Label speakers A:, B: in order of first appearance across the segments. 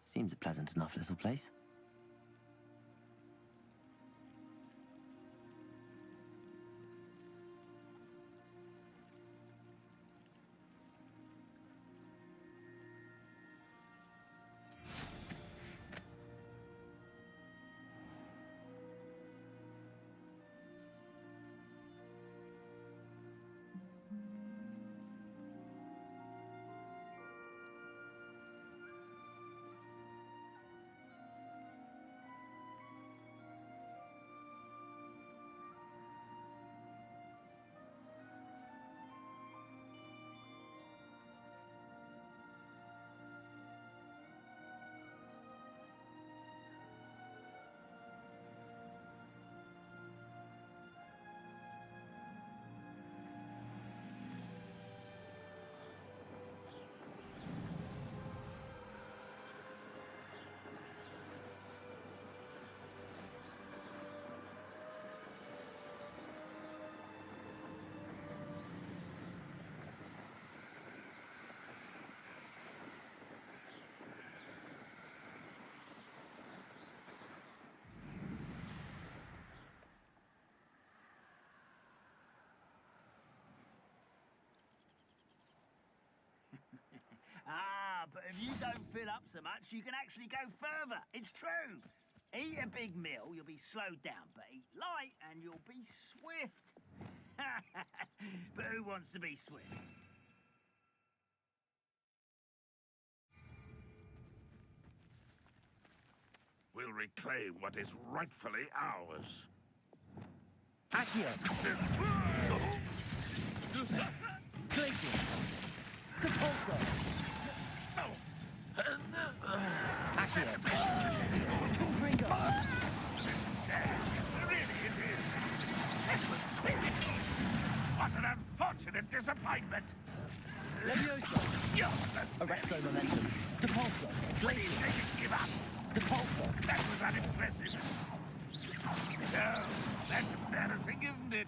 A: Seems a pleasant enough little place.
B: Ah, but if you don't fill up so much, you can actually go further. It's true. Eat a big meal, you'll be slowed down, but eat light and you'll be swift. But who wants to be swift?
C: We'll reclaim what is rightfully ours.
A: Accio! Glacier! Compulsor! Accio! Confringo!
C: Really it is! This was finished! What an unfortunate disappointment!
A: Levioso! Arresto momentum! Depulsor!
C: What do you think it give up?
A: Depulsor!
C: That was unimpressive. No, that's embarrassing, isn't it?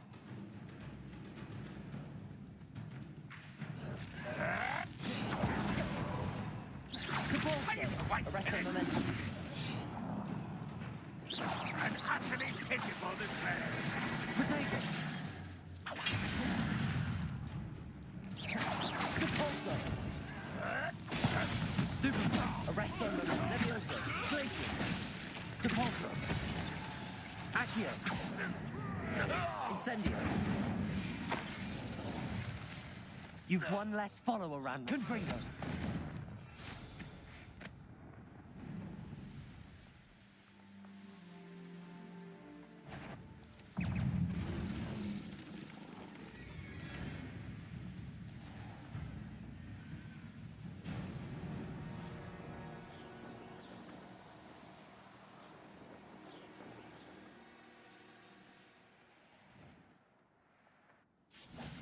A: Depulsor! Arresto momentum!
C: An utterly pitiful display.
A: Protego! Depulsor! Stupid! Arresto momentum! Levioso! Glacier! Depulsor! Accio! Incendio! You've one less follower round. Confringo!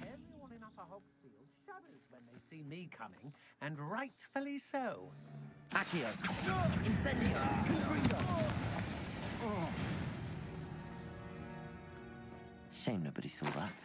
D: Everyone in Upper Hogfield shudders when they see me coming, and rightfully so.
A: Accio! Incendio! Confringo! Shame nobody saw that.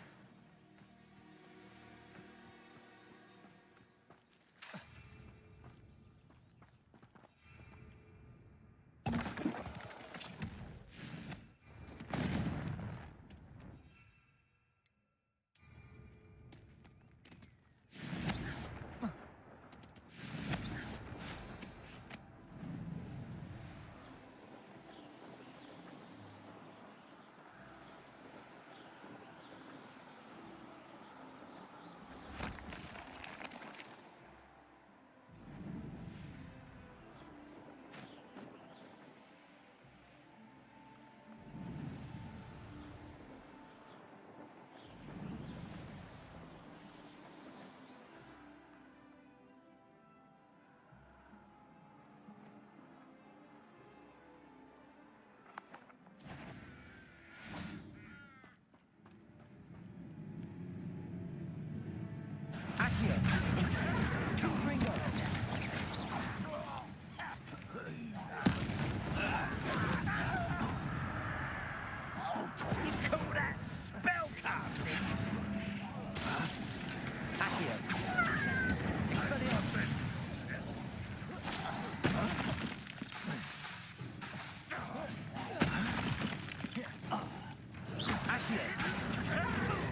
A: Accio.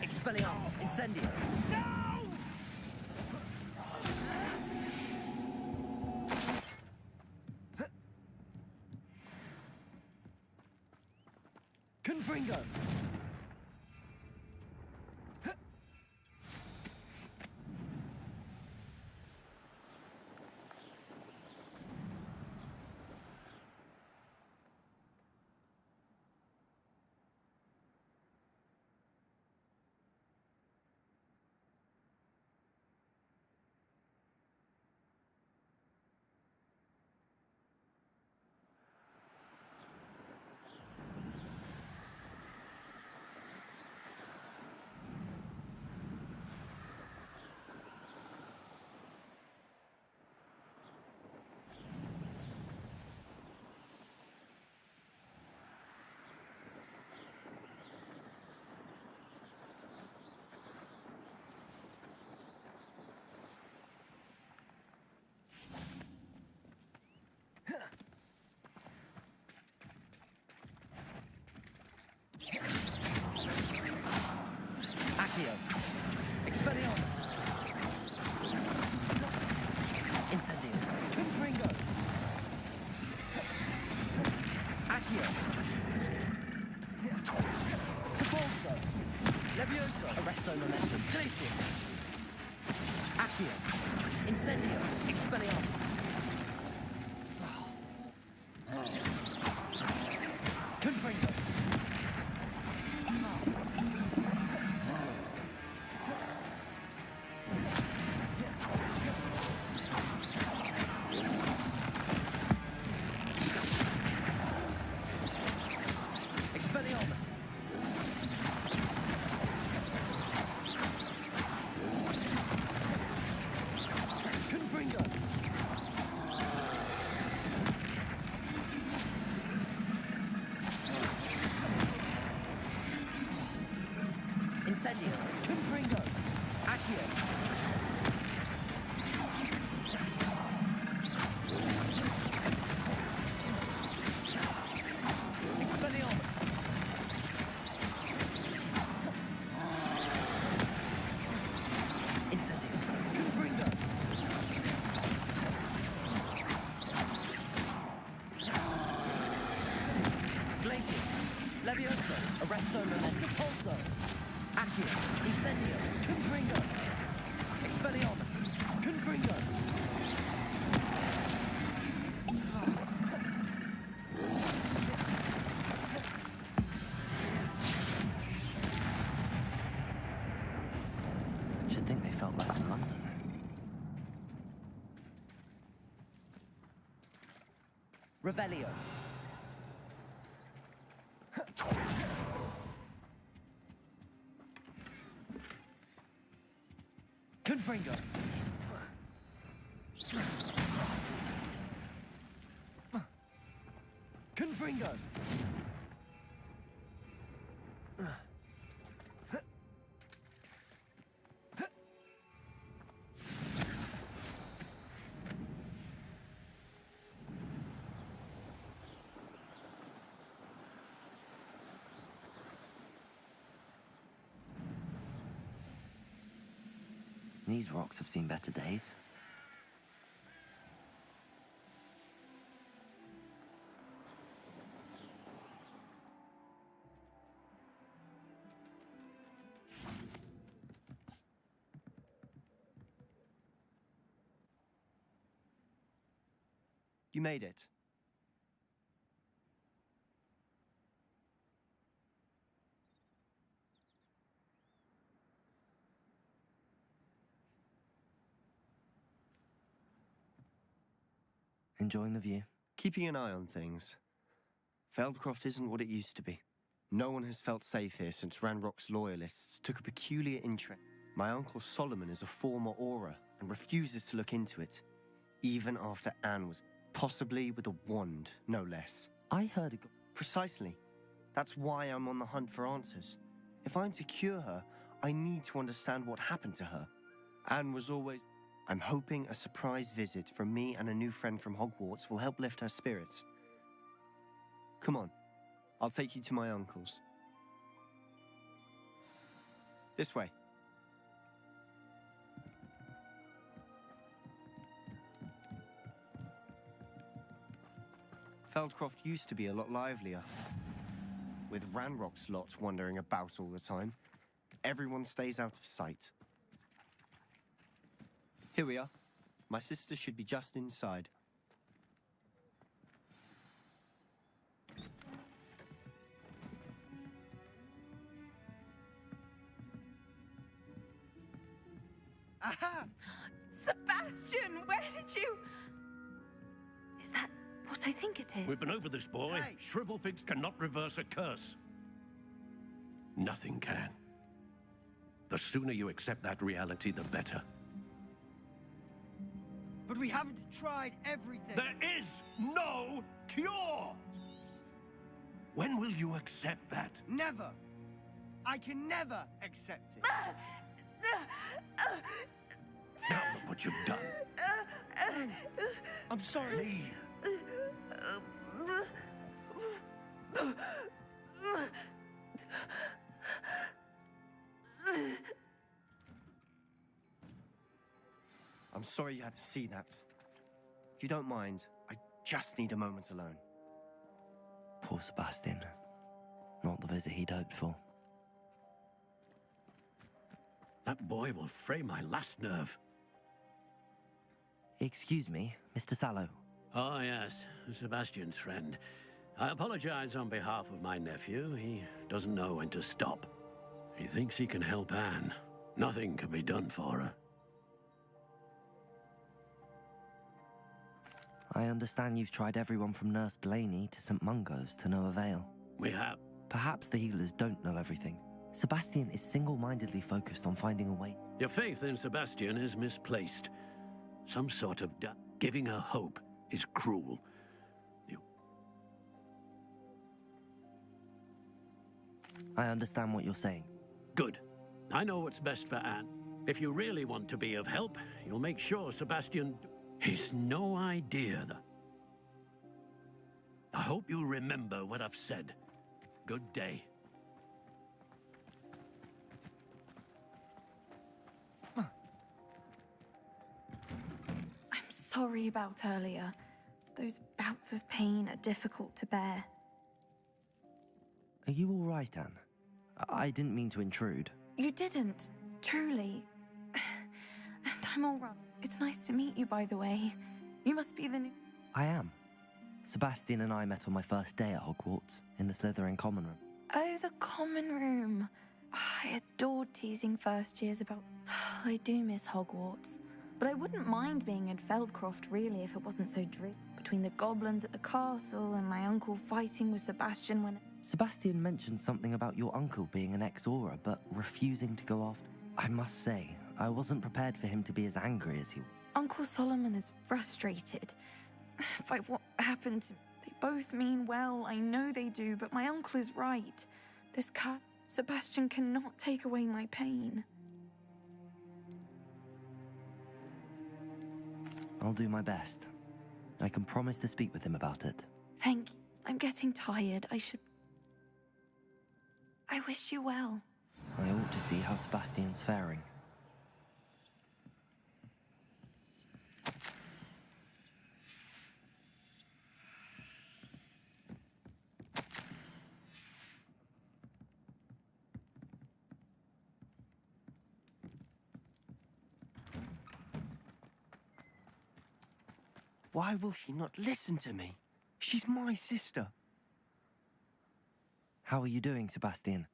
A: Expelliarmus. Incendio. Confringo. Accio. Expelliarmus. Incendio. Confringo. Accio. Cabalso. Levioso. Arresto momentum. Glacius. Accio. Incendio. Expelliarmus. Confringo. Expelliarmus. Confringo. Incendio. Confringo. Accio. Expelliarmus. Incendio. Confringo. Glacius. Levioso. Arresto momentum. Pulso. Accio. Incendio. Confringo. Expelliarmus. Confringo. Should think they felt like London. Revelio. Confringo. Confringo. These rocks have seen better days.
E: You made it.
A: Enjoying the view?
E: Keeping an eye on things. Feldcroft isn't what it used to be. No one has felt safe here since Ranrock's loyalists took a peculiar interest. My uncle Solomon is a former Auror and refuses to look into it, even after Anne was possibly with a wand, no less.
A: I heard
E: Precisely. That's why I'm on the hunt for answers. If I'm to cure her, I need to understand what happened to her. Anne was always... I'm hoping a surprise visit from me and a new friend from Hogwarts will help lift her spirits. Come on, I'll take you to my uncle's. This way. Feldcroft used to be a lot livelier, with Ranrock's lot wandering about all the time. Everyone stays out of sight. Here we are. My sister should be just inside.
F: Aha! Sebastian, where did you... Is that what I think it is?
G: We've been over this, boy.
C: Hey.
G: Shrivelfigs cannot reverse a curse. Nothing can. The sooner you accept that reality, the better.
A: But we haven't tried everything.
G: There is no cure! When will you accept that?
A: Never. I can never accept it.
G: Now look what you've done.
A: I'm sorry.
G: Leave.
E: I'm sorry you had to see that. If you don't mind, I just need a moment alone.
H: Poor Sebastian. Not the visit he'd hoped for.
G: That boy will fray my last nerve.
H: Excuse me, Mr. Sallow.
G: Oh, yes, Sebastian's friend. I apologize on behalf of my nephew. He doesn't know when to stop. He thinks he can help Anne. Nothing can be done for her.
H: I understand you've tried everyone from Nurse Blaney to St. Mungo's to no avail.
G: We have.
H: Perhaps the healers don't know everything. Sebastian is single-mindedly focused on finding a way.
G: Your faith in Sebastian is misplaced. Some sort of giving her hope is cruel.
H: I understand what you're saying.
G: Good. I know what's best for Anne. If you really want to be of help, you'll make sure Sebastian... He's no idea that... I hope you remember what I've said. Good day.
F: I'm sorry about earlier. Those bouts of pain are difficult to bear.
H: Are you all right, Anne? I didn't mean to intrude.
F: You didn't, truly. And I'm all right. It's nice to meet you, by the way. You must be the new...
H: I am. Sebastian and I met on my first day at Hogwarts, in the Slytherin common room.
F: Oh, the common room. I adored teasing first years about... I do miss Hogwarts. But I wouldn't mind being in Feldcroft, really, if it wasn't so dreary. Between the goblins at the castle and my uncle fighting with Sebastian when...
H: Sebastian mentioned something about your uncle being an ex-Auror, but refusing to go after... I must say, I wasn't prepared for him to be as angry as he...
F: Uncle Solomon is frustrated by what happened to me. They both mean well, I know they do, but my uncle is right. This cut, Sebastian cannot take away my pain.
H: I'll do my best. I can promise to speak with him about it.
F: Thank you. I'm getting tired. I wish you well.
H: I ought to see how Sebastian's faring.
E: Why will she not listen to me? She's my sister.
H: How are you doing, Sebastian?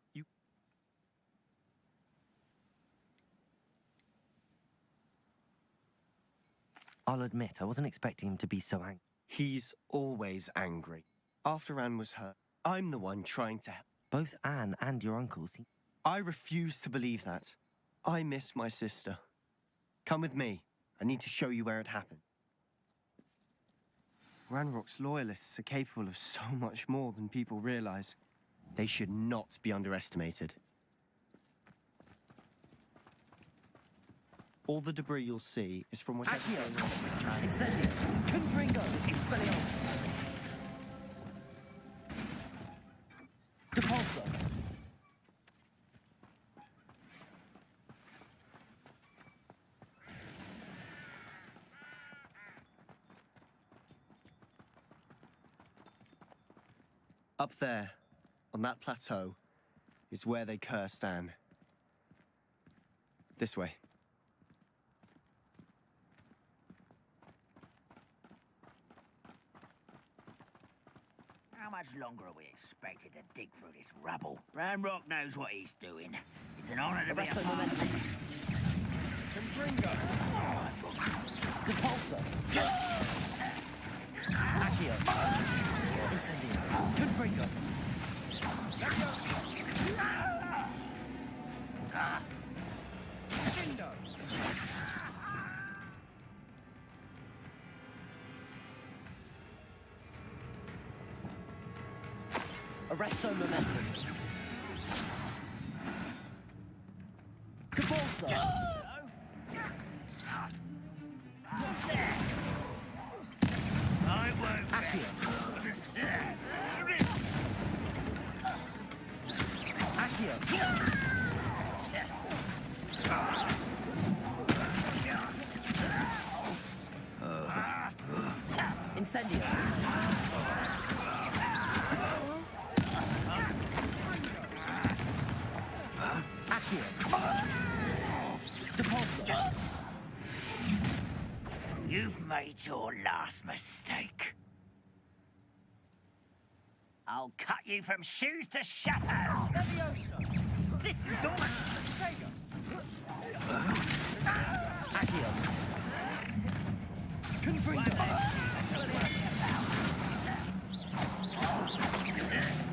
H: I'll admit, I wasn't expecting him to be so angry.
E: He's always angry. After Anne was hurt, I'm the one trying to help.
H: Both Anne and your uncle seem...
E: I refuse to believe that. I miss my sister. Come with me. I need to show you where it happened. Ranrock's loyalists are capable of so much more than people realize. They should not be underestimated. All the debris you'll see is from whatever...
A: Accio! Incendio! Confringo! Expelliarmus! Depulso!
E: Up there, on that plateau, is where they cursed Anne. This way.
B: How much longer are we expected to dig through this rubble? Ramrock knows what he's doing. It's an honor to be a
A: Arresto
B: part
A: momentum.
B: of it.
A: Some gringos. Depulso. Accio. Incendio. Confringo. Dindo. Arresto momentum. Depulso.
B: I won't.
A: Accio. Accio. Incendio. Accio. Depulso.
B: You've made your last mistake. I'll cut you from shoes to shadow. This is almost
A: Accio. Confringo.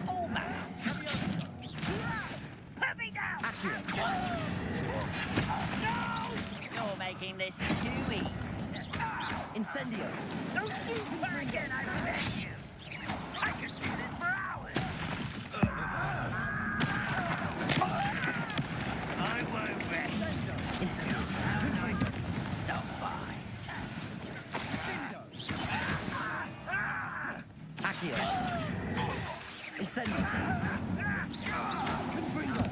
B: almost. Put me down.
A: Accio.
B: No! You're making this too easy.
A: Incendio.
B: Don't do that again, I beg you. I could do this for hours. I won't rest.
A: Incendio.
B: Stop by.
A: Accio. Incendio. Confringo.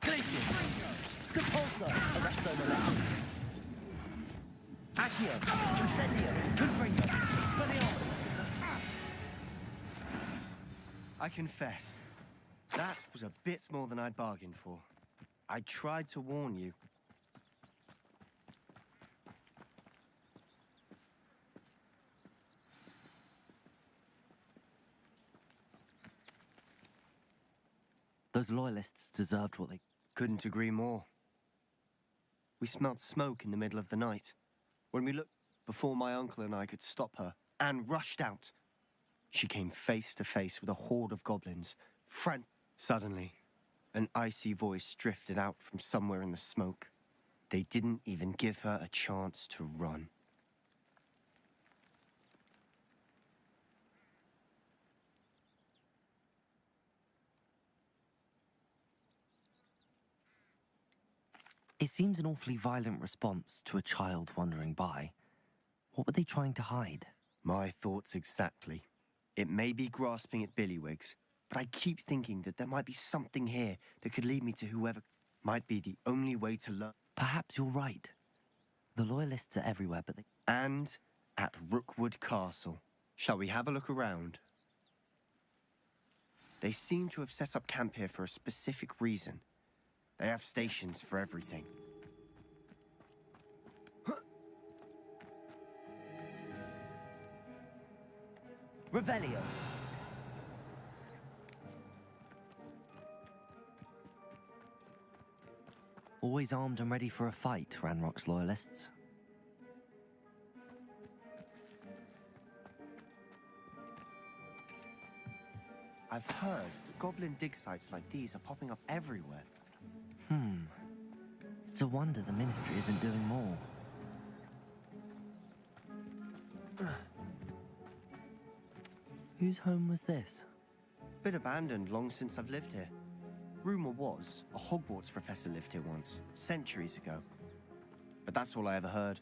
A: Glacius. Depulso. Arresto momentum. Accio. Incendio. Confringo. Expelliarmus.
E: I confess, that was a bit more than I'd bargained for. I tried to warn you.
H: Those loyalists deserved what they...
E: Couldn't agree more. We smelled smoke in the middle of the night. When we looked, before my uncle and I could stop her, Anne rushed out. She came face to face with a horde of goblins. Suddenly, an icy voice drifted out from somewhere in the smoke. They didn't even give her a chance to run.
H: It seems an awfully violent response to a child wandering by. What were they trying to hide?
E: My thoughts exactly. It may be grasping at billywhigs, but I keep thinking that there might be something here that could lead me to whoever might be the only way to learn.
H: Perhaps you're right. The loyalists are everywhere, but they...
E: And at Rookwood Castle. Shall we have a look around? They seem to have set up camp here for a specific reason. They have stations for everything.
A: Revelio.
H: Always armed and ready for a fight, Ranrock's loyalists.
E: I've heard goblin dig sites like these are popping up everywhere.
H: It's a wonder the Ministry isn't doing more. Whose home was this?
E: Been abandoned long since I've lived here. Rumor was a Hogwarts professor lived here once, centuries ago. But that's all I ever heard.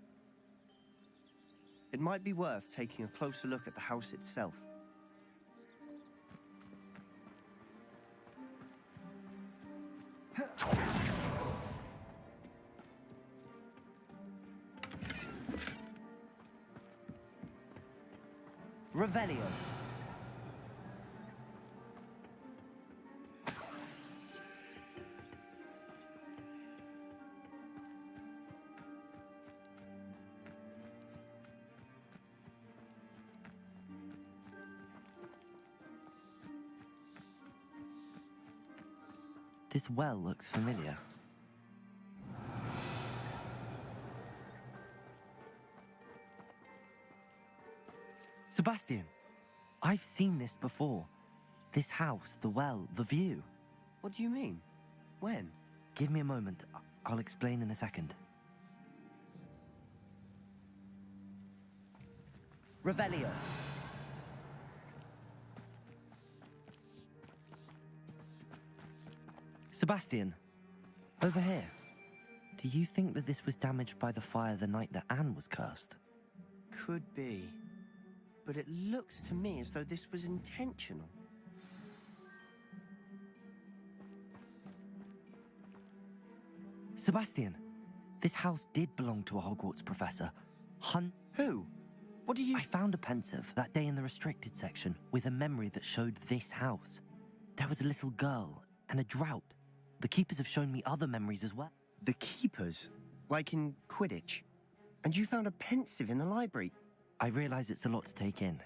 E: It might be worth taking a closer look at the house itself.
H: Revelio. This well looks familiar. Sebastian, I've seen this before. This house, the well, the view.
E: What do you mean? When?
H: Give me a moment. I'll explain in a second. Revelio. Sebastian, over here. Do you think that this was damaged by the fire the night that Anne was cursed?
E: Could be. But it looks to me as though this was intentional.
H: Sebastian, this house did belong to a Hogwarts professor.
E: Who? What do you...
H: I found a pensive that day in the restricted section with a memory that showed this house. There was a little girl and a drought. The keepers have shown me other memories as well.
E: The keepers? Like in Quidditch? And you found a pensive in the library?
H: I realize it's a lot to take in.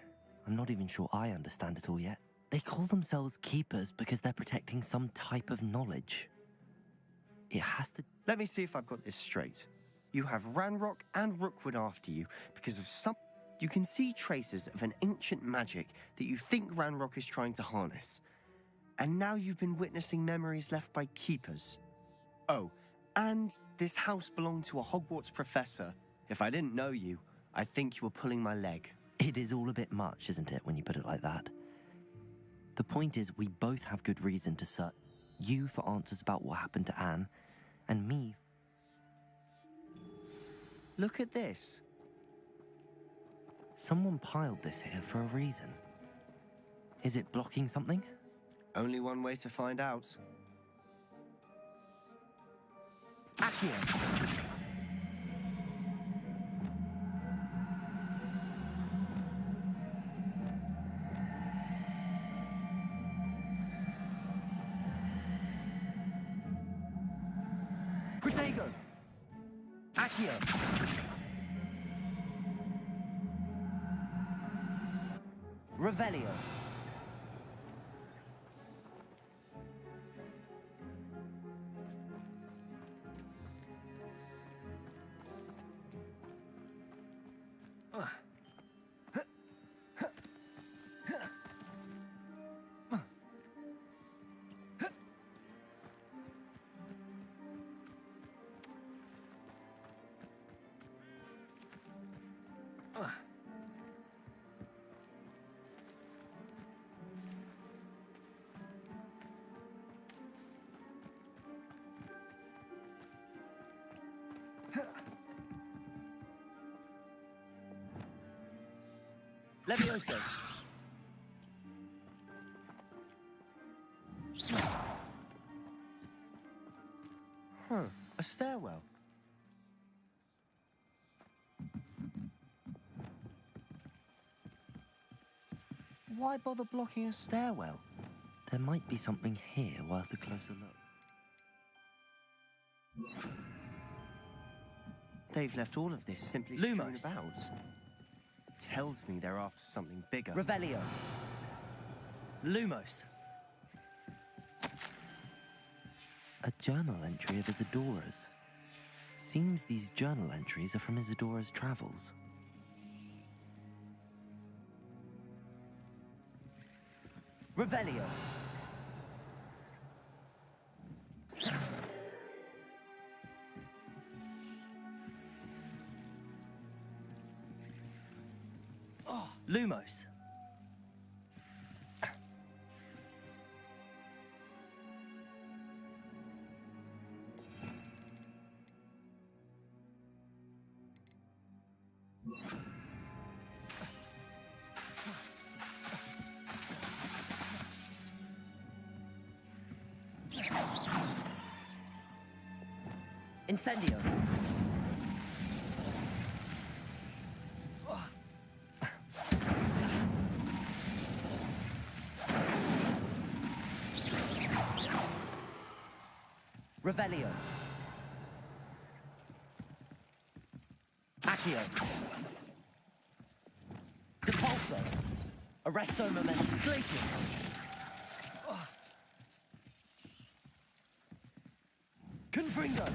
H: I'm not even sure I understand it all yet. They call themselves keepers because they're protecting some type of knowledge. It has to...
E: Let me see if I've got this straight. You have Ranrock and Rookwood after you because of some... You can see traces of an ancient magic that you think Ranrock is trying to harness. And now you've been witnessing memories left by keepers. Oh, and this house belonged to a Hogwarts professor. If I didn't know you, I'd think you were pulling my leg.
H: It is all a bit much, isn't it, when you put it like that? The point is, we both have good reason to search. You for answers about what happened to Anne, and me...
E: Look at this.
H: Someone piled this here for a reason. Is it blocking something?
E: Only one way to find out.
H: Accio! Protego! Accio! Revelio! Levioso.
E: A stairwell. Why bother blocking a stairwell?
H: There might be something here worth a closer look.
E: They've left all of this simply strewn
H: Lumos.
E: about. Tells me they're after something bigger.
H: Revelio. Lumos. A journal entry of Isadora's. Seems these journal entries are from Isadora's travels. Revelio. Lumos. Incendio.
A: Revelio. Accio. Depulso. Arresto Momentum. Glacius. Confringo.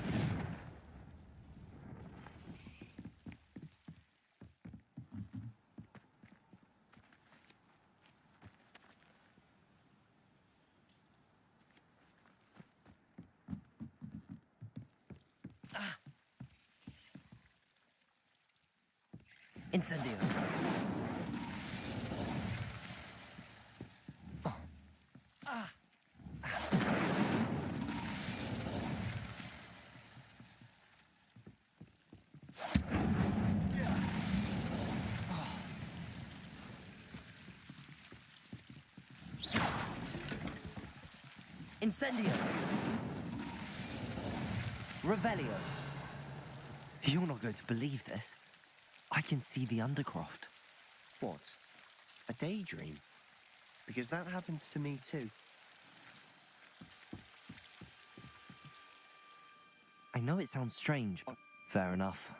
A: Incendio. Incendio. Revelio.
H: You're not going to believe this. I can see the Undercroft.
E: What? A daydream? Because that happens to me too.
H: I know it sounds strange, but fair enough.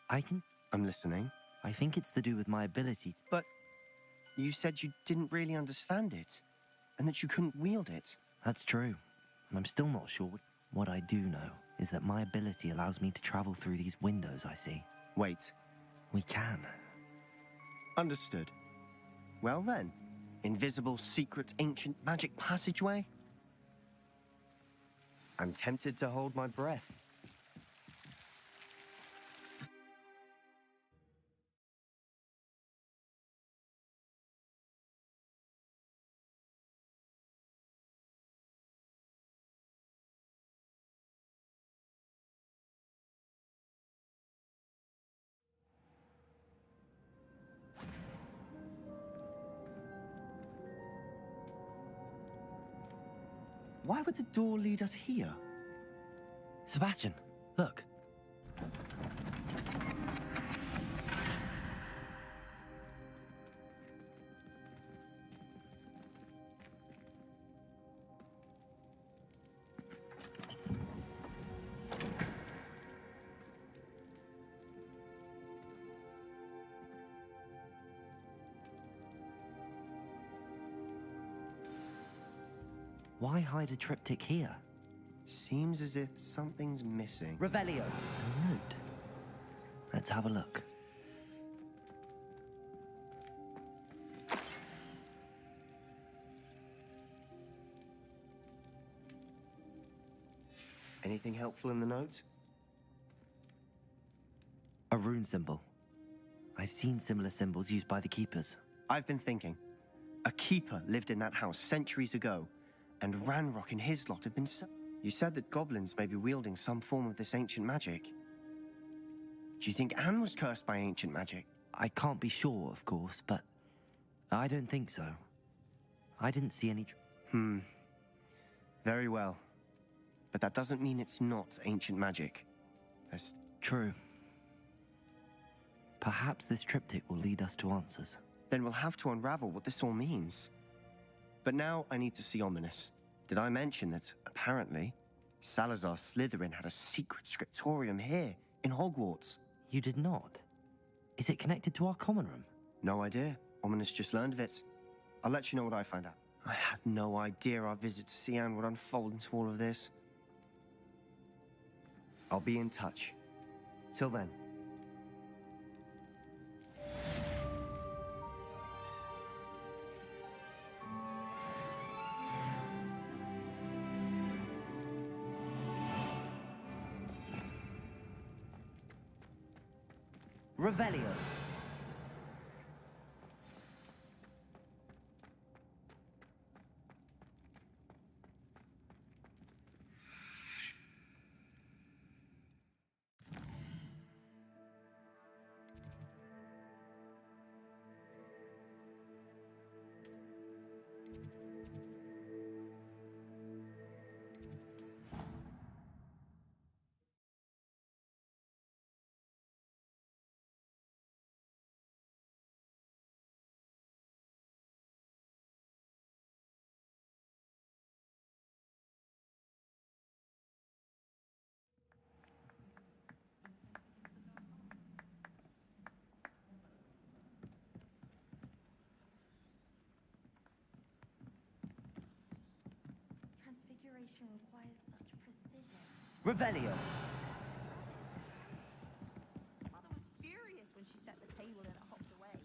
E: I'm listening.
H: I think it's to do with my ability.
E: But you said you didn't really understand it, and that you couldn't wield it.
H: That's true. And I'm still not sure. What I do know is that my ability allows me to travel through these windows I see.
E: Wait.
H: We can.
E: Understood. Well then, invisible, secret, ancient magic passageway? I'm tempted to hold my breath. Why would the door lead us here?
H: Sebastian, look. Why hide a triptych here?
E: Seems as if something's missing.
A: Revelio.
H: A note. Let's have a look.
E: Anything helpful in the note?
H: A rune symbol. I've seen similar symbols used by the keepers.
E: I've been thinking. A keeper lived in that house centuries ago, and Ranrock and his lot have been so... You said that goblins may be wielding some form of this ancient magic. Do you think Anne was cursed by ancient magic?
H: I can't be sure, of course, but I don't think so. I didn't see any...
E: Very well. But that doesn't mean it's not ancient magic. There's...
H: True. Perhaps this triptych will lead us to answers.
E: Then we'll have to unravel what this all means. But now I need to see Ominous. Did I mention that, apparently, Salazar Slytherin had a secret scriptorium here, in Hogwarts?
H: You did not? Is it connected to our common room?
E: No idea. Ominous just learned of it. I'll let you know what I find out. I had no idea our visit to Cian would unfold into all of this. I'll be in touch. Till then.
A: Revelio.
F: calibration requires such precision.
A: Revelio.
F: Mother was furious when she set the table and it hopped away.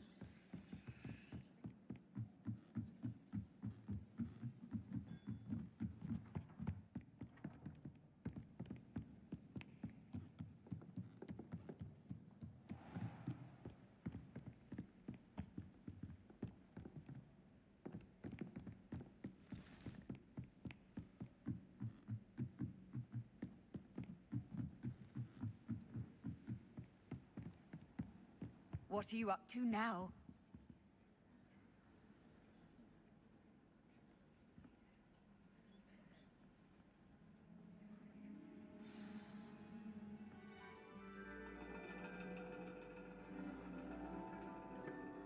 A: What are you up to now?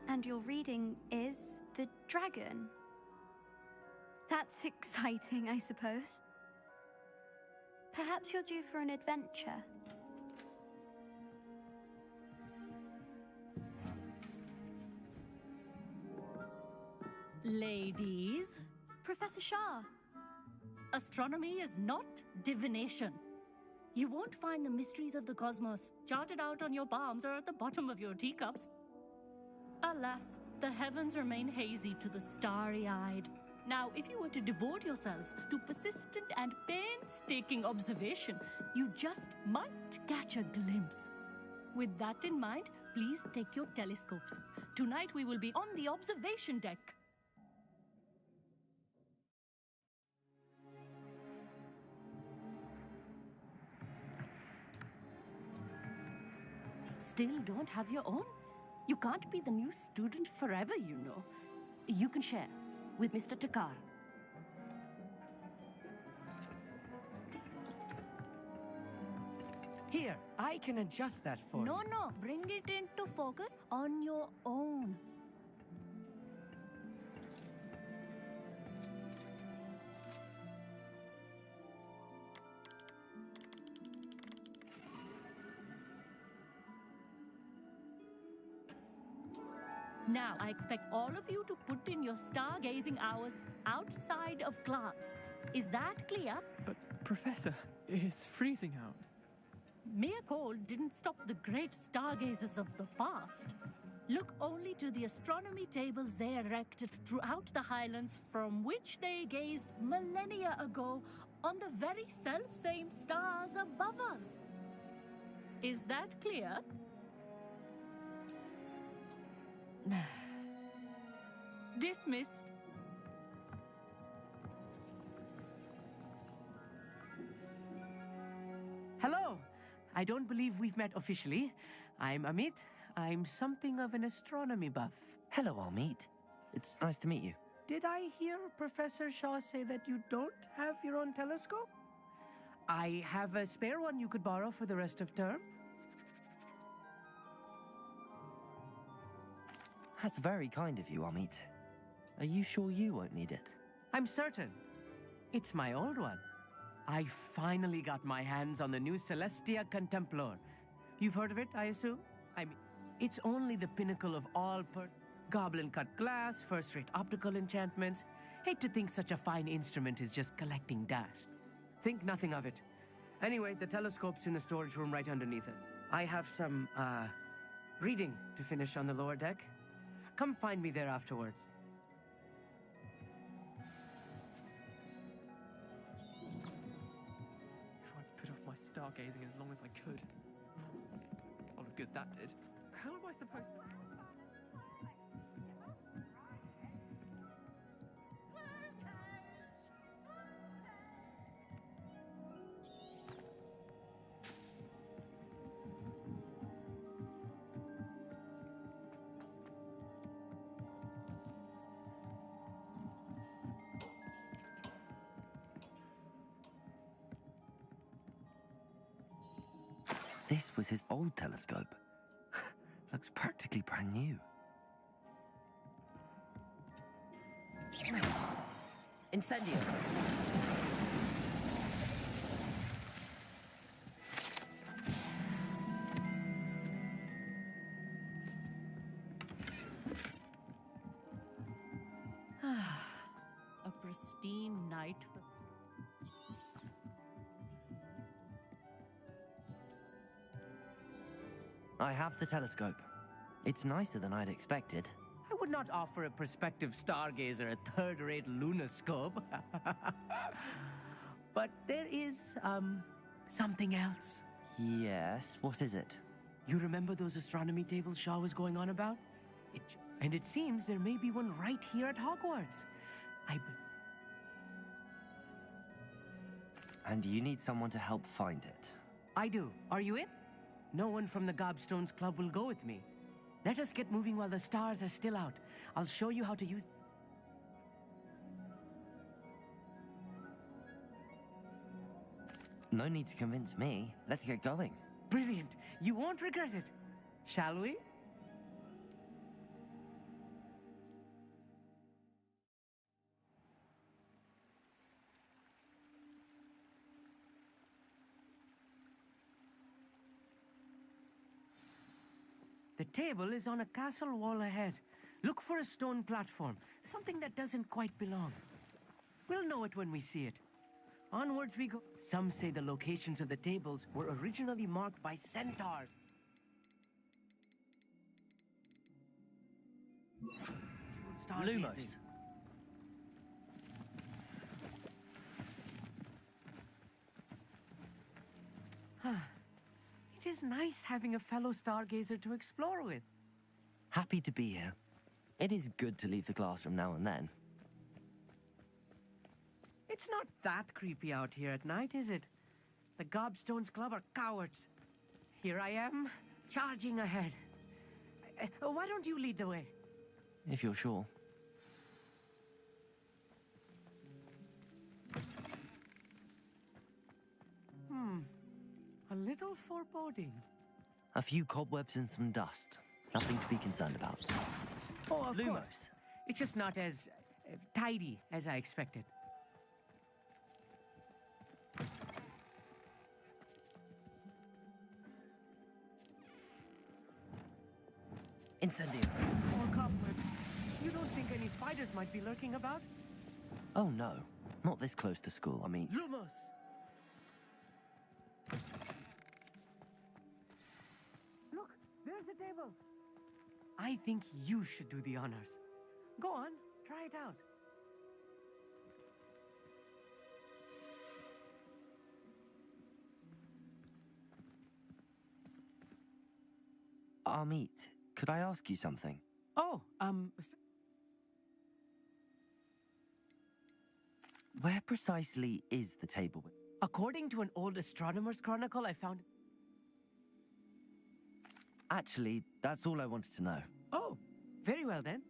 I: And your reading is The Dragon. That's exciting, I suppose. Perhaps you're due for an adventure.
J: Ladies,
I: Professor Shah,
J: astronomy is not divination. You won't find the mysteries of the cosmos charted out on your palms or at the bottom of your teacups. Alas, the heavens remain hazy to the starry-eyed. Now, if you were to devote yourselves to persistent and painstaking observation, you just might catch a glimpse. With that in mind, please take your telescopes. Tonight we will be on the observation deck. Still don't have your own? You can't be the new student forever, you know. You can share with Mr. Takar.
A: Here, I can adjust that for you.
J: No, bring it into focus on your own. Now, I expect all of you to put in your stargazing hours outside of class. Is that clear?
K: But, Professor, it's freezing out.
J: Mere cold didn't stop the great stargazers of the past. Look only to the astronomy tables they erected throughout the highlands from which they gazed millennia ago on the very self-same stars above us. Is that clear? Dismissed.
A: Hello. I don't believe we've met officially. I'm Amit. I'm something of an astronomy buff.
H: Hello, Amit. It's nice to meet you.
A: Did I hear Professor Shaw say that you don't have your own telescope? I have a spare one you could borrow for the rest of term.
H: That's very kind of you, Amit. Are you sure you won't need it?
A: I'm certain. It's my old one. I finally got my hands on the new Celestia Contemplor. You've heard of it, I assume? I mean, it's only the pinnacle of all goblin-cut glass, first-rate optical enchantments. Hate to think such a fine instrument is just collecting dust. Think nothing of it. Anyway, the telescope's in the storage room right underneath it. I have some, reading to finish on the lower deck. Come find me there afterwards.
K: Tried to put off my stargazing as long as I could. A lot of good that did. How am I supposed to...
H: This was his old telescope. Looks practically brand new.
A: Incendio.
J: A pristine night.
H: I have the telescope. It's nicer than I'd expected.
A: I would not offer a prospective stargazer a third-rate lunoscope. But there is, something else.
H: Yes, what is it?
A: You remember those astronomy tables Shaw was going on about? And it seems there may be one right here at Hogwarts.
H: And you need someone to help find it.
A: I do. Are you in? No one from the Gobstones Club will go with me. Let us get moving while the stars are still out. I'll show you how to use...
H: No need to convince me. Let's get going.
A: Brilliant. You won't regret it. Shall we? The table is on a castle wall ahead. Look for a stone platform, something that doesn't quite belong. We'll know it when we see it. Onwards we go. Some say the locations of the tables were originally marked by centaurs.
H: Lumos.
A: It is nice having a fellow stargazer to explore with.
H: Happy to be here. It is good to leave the classroom now and then.
A: It's not that creepy out here at night, is it? The Gobstones Club are cowards. Here I am, charging ahead. Why don't you lead the way?
H: If you're sure.
A: A little foreboding.
H: A few cobwebs and some dust. Nothing to be concerned about.
A: Oh, of
H: Lumos.
A: course. It's just not as tidy as I expected.
H: Incendio.
A: More cobwebs. You don't think any spiders might be lurking about?
H: Oh no, not this close to school, I mean.
A: Lumos! Look, there's the table. I think you should do the honors. Go on, try it out.
H: Amit, could I ask you something?
A: Oh,
H: Where precisely is the table?
A: according to an old astronomer's chronicle, I found...
H: Actually, that's all I wanted to know.
A: Oh, very well then.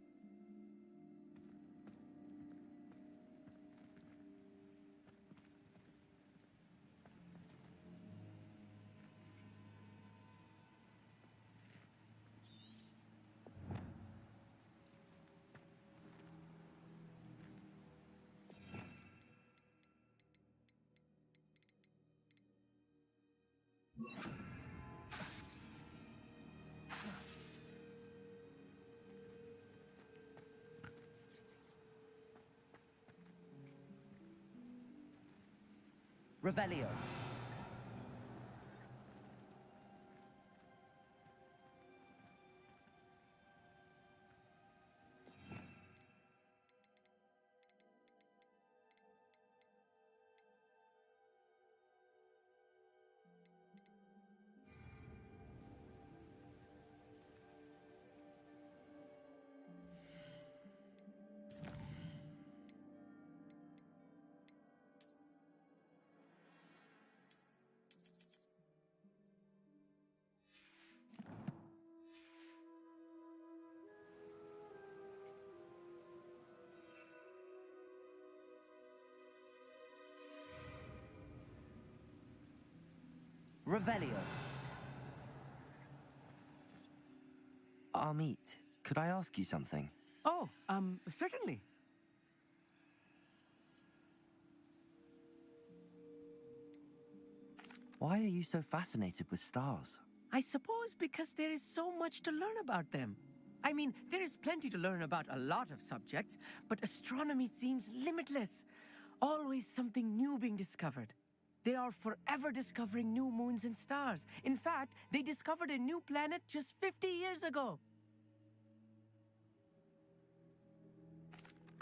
H: Revelio. Revelio. Amit, could I ask you something?
A: Oh, certainly.
H: Why are you so fascinated with stars?
A: I suppose because there is so much to learn about them. I mean, there is plenty to learn about a lot of subjects, but astronomy seems limitless. Always something new being discovered. They are forever discovering new moons and stars. In fact, they discovered a new planet just 50 years ago.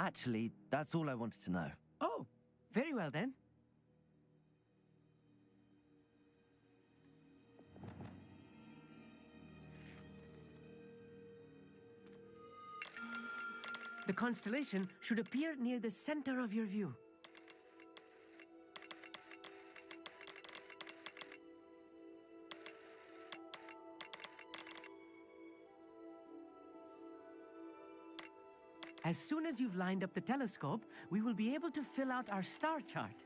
H: Actually, that's all I wanted to know.
A: Oh, very well then. The constellation should appear near the center of your view. As soon as you've lined up the telescope, we will be able to fill out our star chart.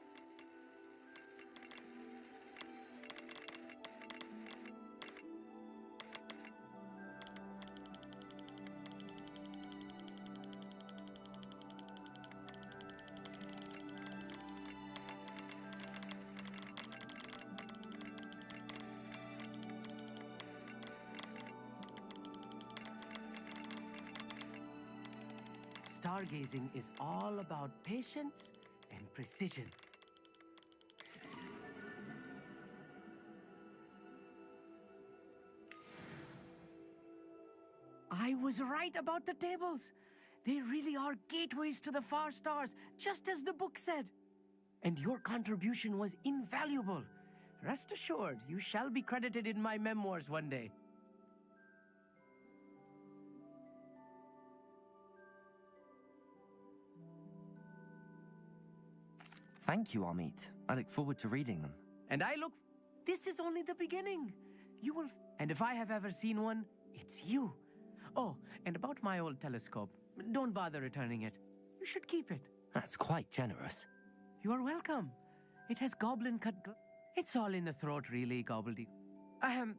A: Stargazing is all about patience and precision. I was right about the tables. They really are gateways to the far stars, just as the book said. And your contribution was invaluable. Rest assured, you shall be credited in my memoirs one day.
H: Thank you, Amit. I look forward to reading them.
A: And I look... This is only the beginning. You will... And if I have ever seen one, it's you. Oh, and about my old telescope. Don't bother returning it. You should keep it.
H: That's quite generous.
A: You are welcome. It has goblin cut... It's all in the throat, really, gobbledygook. Ahem.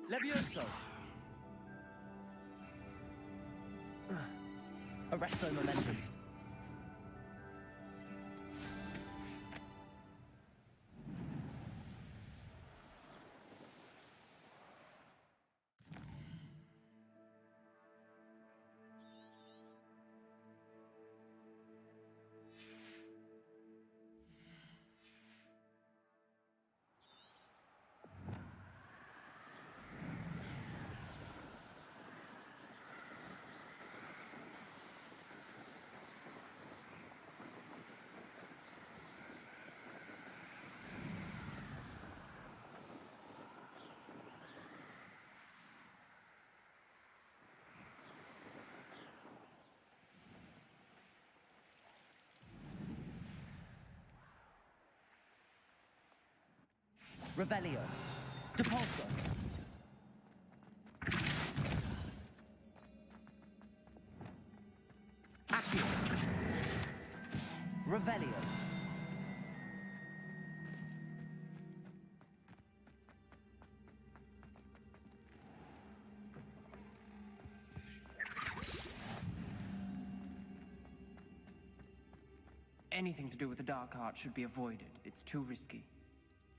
A: Levioso.
H: Arresto momentum.
A: Revelio. Depulso. Accio. Revelio. Anything to do with the dark art should be avoided. It's too risky.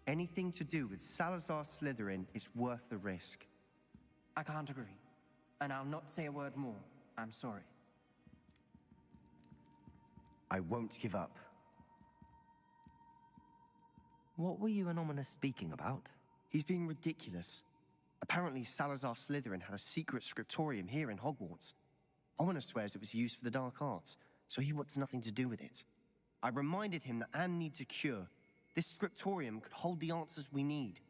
E: Anything to do with Salazar Slytherin is worth the risk.
A: I can't agree. And I'll not say a word more. I'm sorry.
E: I won't give up.
H: What were you and Ominous speaking about?
E: He's being ridiculous. Apparently, Salazar Slytherin had a secret scriptorium here in Hogwarts. Ominous swears it was used for the dark arts, so he wants nothing to do with it. I reminded him that Anne needs a cure. This scriptorium could hold the answers we need.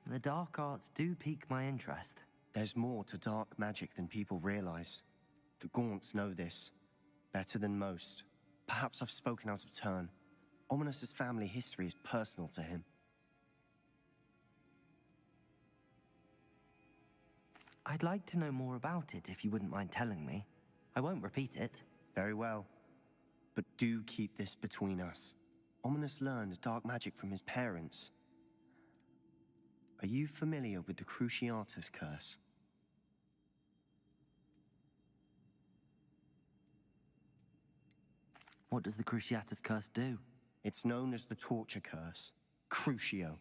H: The dark arts do pique my interest.
E: There's more to dark magic than people realize. The Gaunts know this better than most. Perhaps I've spoken out of turn. Ominous's family history is personal to him.
H: I'd like to know more about it if you wouldn't mind telling me. I won't repeat it.
E: Very well. But do keep this between us. Ominous learned dark magic from his parents. Are you familiar with the Cruciatus curse?
H: What does the Cruciatus curse do?
E: It's known as the torture curse, Crucio.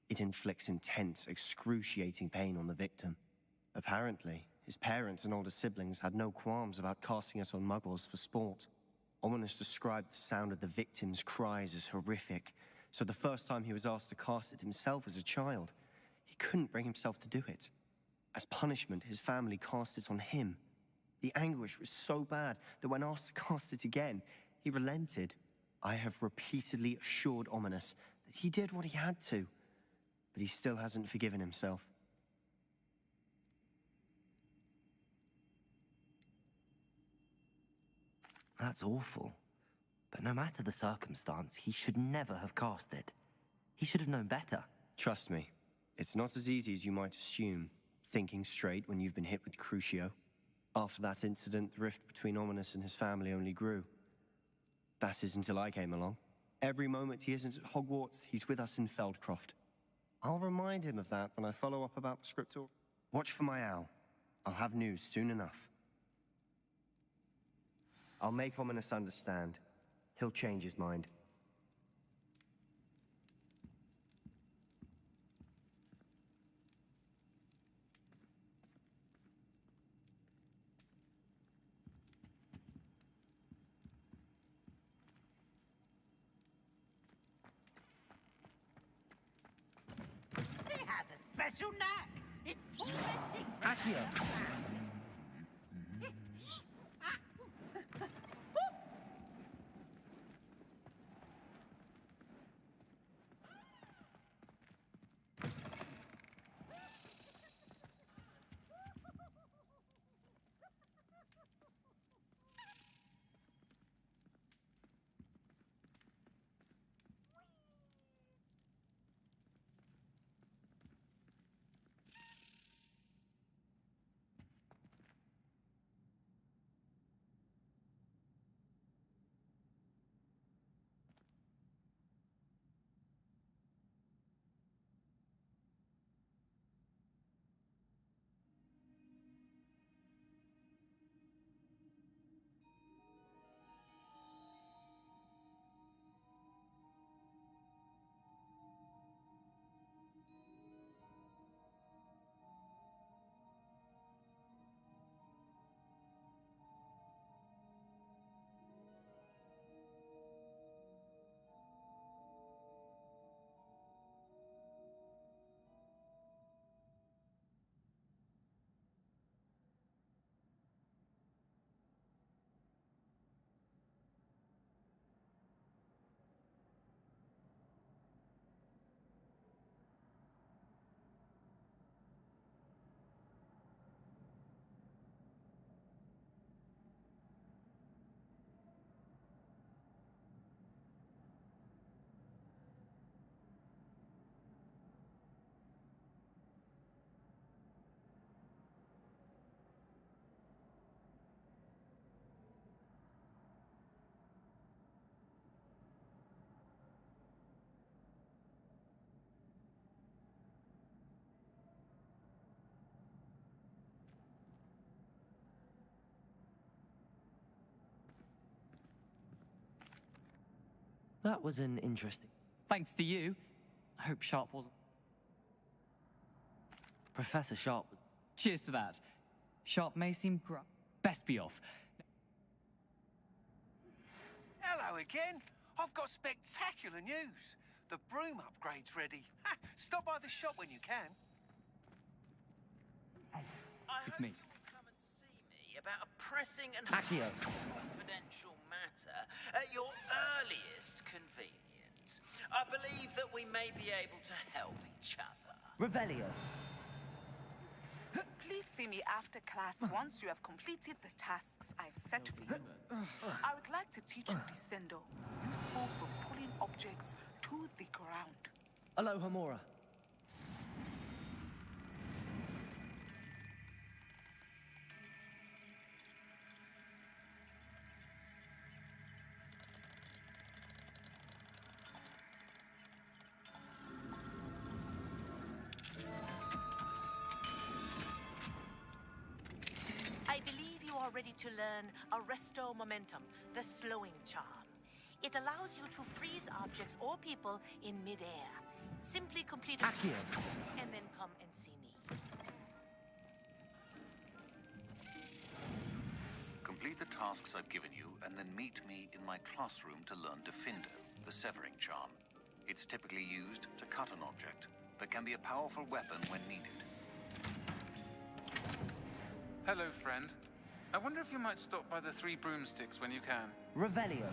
E: It inflicts intense, excruciating pain on the victim. Apparently, his parents and older siblings had no qualms about casting it on muggles for sport. Ominous described the sound of the victim's cries as horrific, so the first time he was asked to cast it himself as a child, he couldn't bring himself to do it. As punishment, his family cast it on him. The anguish was so bad that when asked to cast it again, he relented. I have repeatedly assured Ominous that he did what he had to, but he still hasn't forgiven himself.
H: That's awful. But no matter the circumstance, he should never have cast it. He should have known better.
E: Trust me, it's not as easy as you might assume, thinking straight when you've been hit with Crucio. After that incident, the rift between Ominous and his family only grew. That is until I came along. Every moment he isn't at Hogwarts, he's with us in Feldcroft. I'll remind him of that when I follow up about the scriptor. Watch for my owl. I'll have news soon enough. I'll make Ominous understand. He'll change his mind.
B: He has a special knack. It's tormenting.
A: Accio.
H: That was an interesting...
K: Thanks to you. I hope Sharp wasn't.
H: Professor Sharp was...
K: Cheers to that. Sharp may seem best be off.
L: Hello again. I've got spectacular news. The broom upgrade's ready. Ha, stop by the shop when you can.
K: It's me.
M: Come and see me about a pressing and
H: Accio.
M: confidential matter at your earliest convenience. I believe that we may be able to help each other.
H: Revelio.
N: Please see me after class once you have completed the tasks I've set for you. I would like to teach you Descendo, useful for pulling objects to the ground.
H: Aloha Mora.
N: I believe you are ready to learn Arresto Momentum, the slowing charm. It allows you to freeze objects or people in midair. Simply complete it and then come and see me.
C: Complete the tasks I've given you, and then meet me in my classroom to learn Defendo, the severing charm. It's typically used to cut an object, but can be a powerful weapon when needed.
O: Hello, friend. I wonder if you might stop by the Three Broomsticks when you can.
H: Revelio.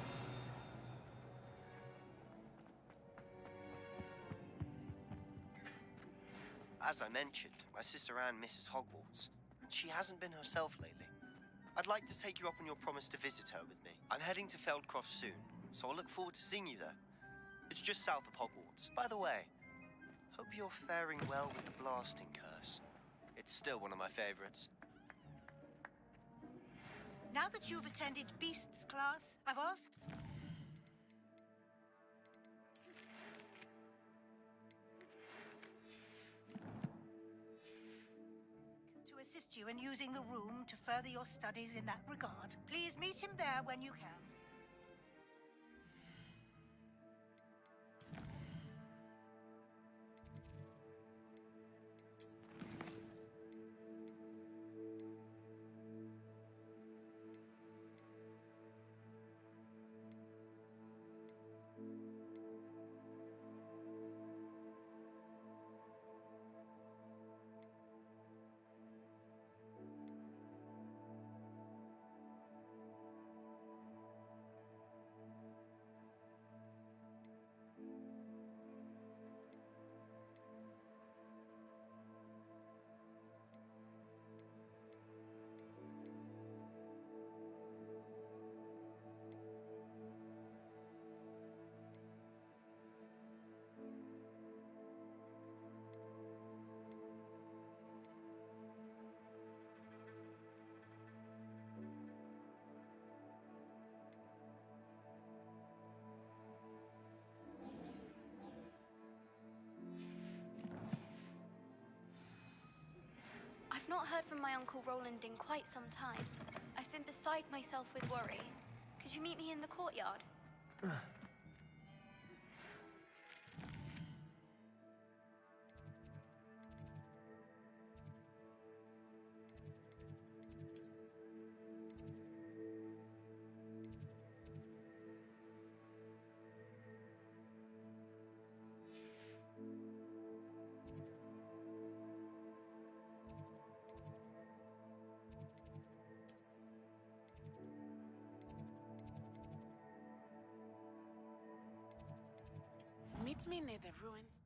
E: As I mentioned, my sister Anne misses Hogwarts, and she hasn't been herself lately. I'd like to take you up on your promise to visit her with me. I'm heading to Feldcroft soon, so I'll look forward to seeing you there. It's just south of Hogwarts. By the way, hope you're faring well with the blasting curse. It's still one of my favorites.
P: Now that you've attended Beasts class, I've asked... to assist you in using the room to further your studies in that regard. Please meet him there when you can.
I: I've not heard from my Uncle Roland in quite some time. I've been beside myself with worry. Could you meet me in the courtyard?
N: Meet me near the ruins.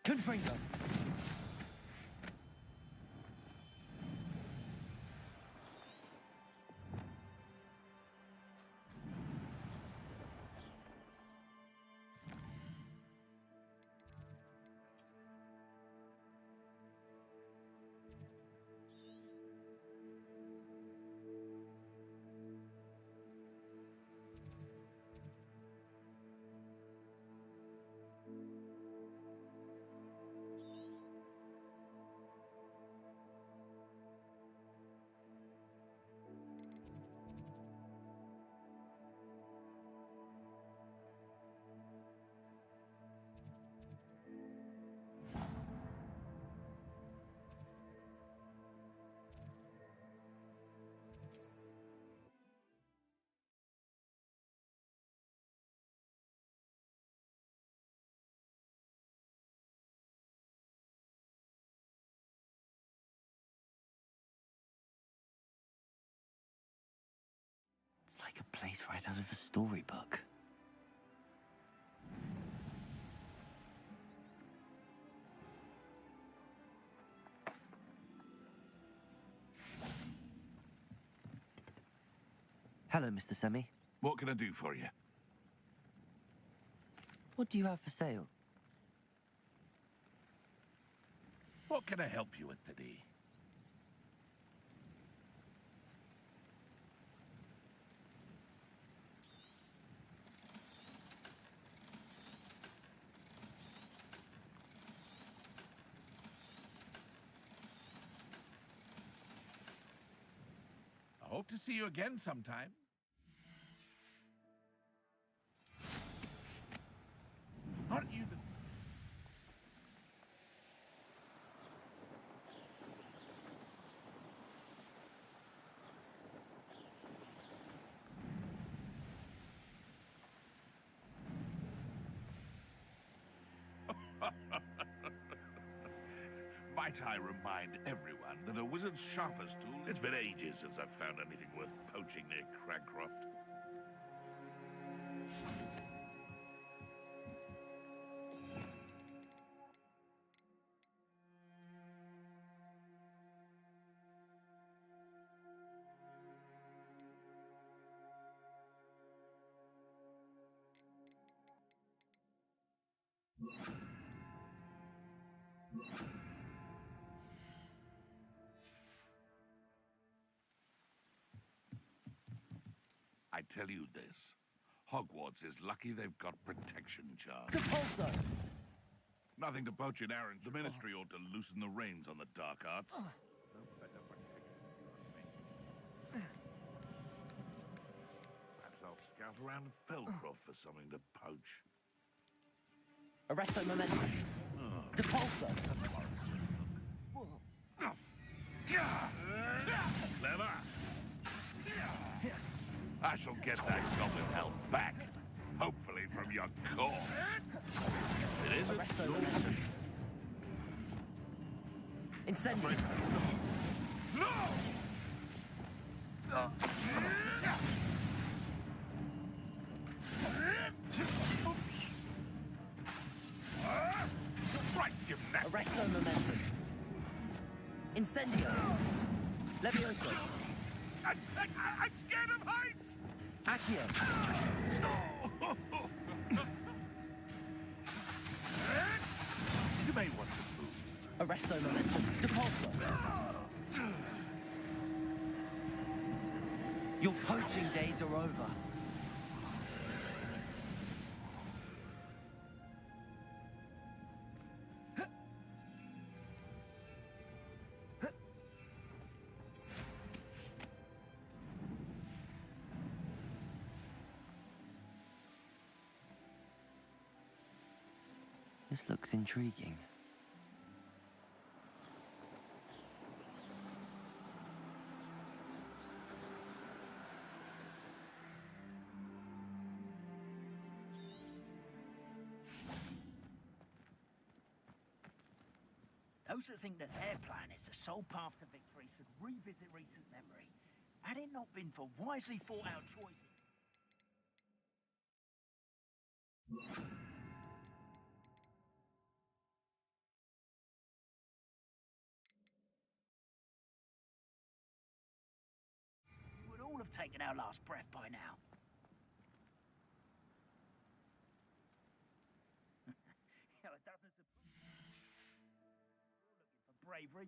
H: Confringo. It's like a place right out of a storybook. Hello, Mr. Semi.
Q: What can I do for you?
H: What do you have for sale?
Q: What can I help you with today? I hope to see you again sometime. Aren't you the... Might I remind everyone that a wizard's sharpest tool... It's been ages since I've found anything worth poaching near Cragcroft. I tell you this, Hogwarts is lucky they've got protection charms.
A: Depulso!
Q: Nothing to poach in Aaron. The Ministry ought to loosen the reins on the dark arts. Perhaps I'll scout around Feldcroft for something to poach.
A: Arresto Momentum. Depulso!
Q: Clever! I shall get that goblin help back. Hopefully from your corpse. It isn't.
A: Arresto Momentum. Incendio!
Q: No! Try gymnastics.
A: Arresto Momentum. Incendio! Levioso!
Q: I'm scared of heights!
A: Accio!
Q: You may want to move.
A: Arresto Momentum. Depulso! Your poaching days are over.
H: This looks intriguing.
B: Those who think that their plan is the sole path to victory should revisit recent memory. Had it not been for wisely thought out choices... we would all have taken our last breath by now. You know, it doesn't surprise me. You're looking for bravery.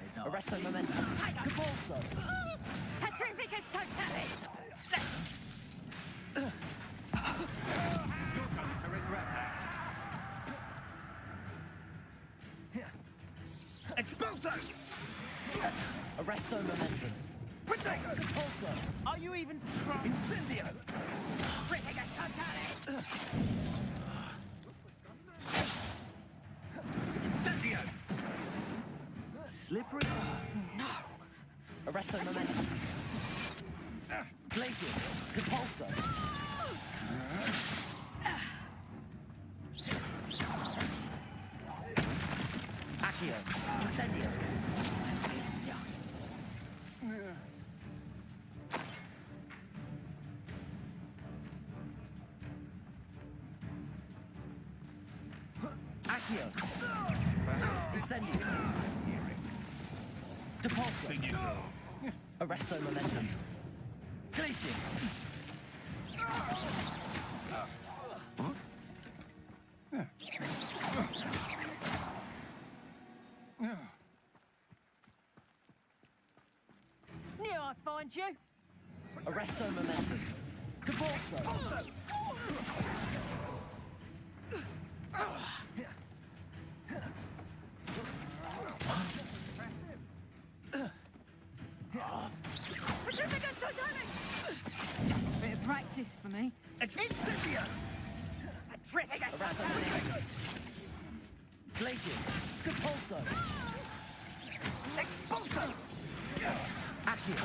B: Yourself.
A: Arresto Momentum. Depulso!
J: Petrificus totalis!
A: You're going to regret that. Expulso! Arresto Momentum. Protego! Depulso! Are you even trying? Incendio! Petrificus totalis! Incendio! slippery. No. Arresto momentum. Glacius. Repulsor. Accio. Incendio. Accio. Incendio. Depulso. Arresto momentum. Glacius.
J: Knew I'd find you.
A: Arresto momentum. Depulso.
J: Just a bit of practice for me.
B: Incendio!
A: Arresto momentum. Glacius. Depulso.
B: Expulso!
A: Accio.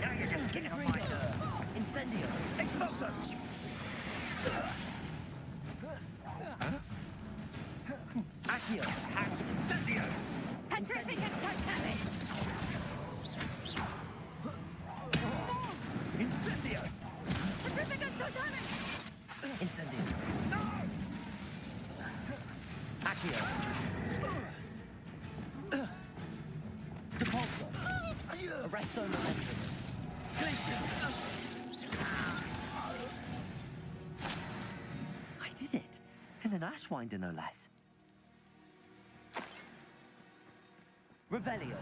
B: Now you're just getting on my nerves.
A: Incendio.
B: Expulso!
A: Accio.
B: Incendio!
J: Petrificus Totemic!
B: Incendio!
J: Petrificus Totemic!
A: Incendio. Accio. Depulso. Arresto momentum. Glacius.
H: I did it. In an Ashwinder, no less.
A: Revelio.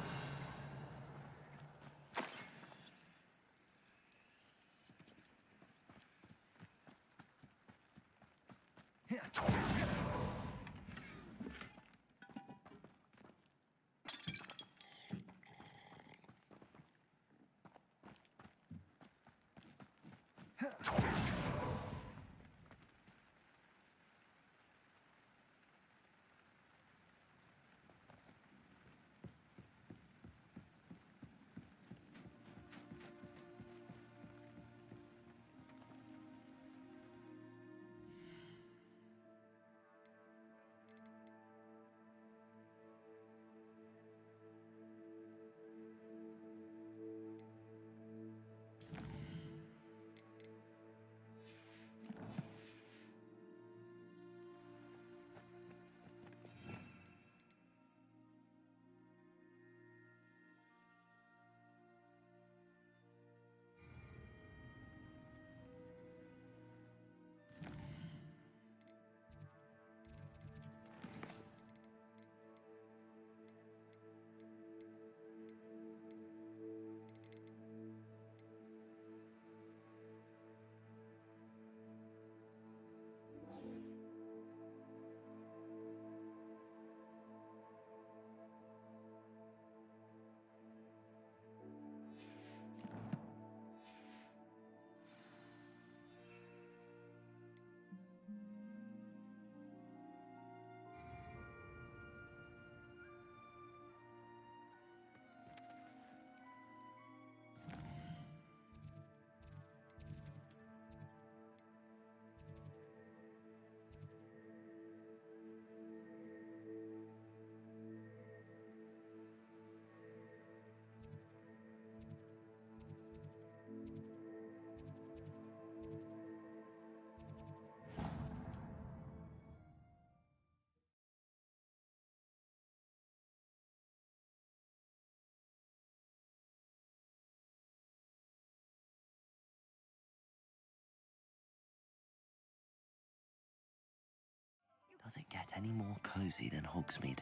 H: Does it get any more cozy than Hogsmeade?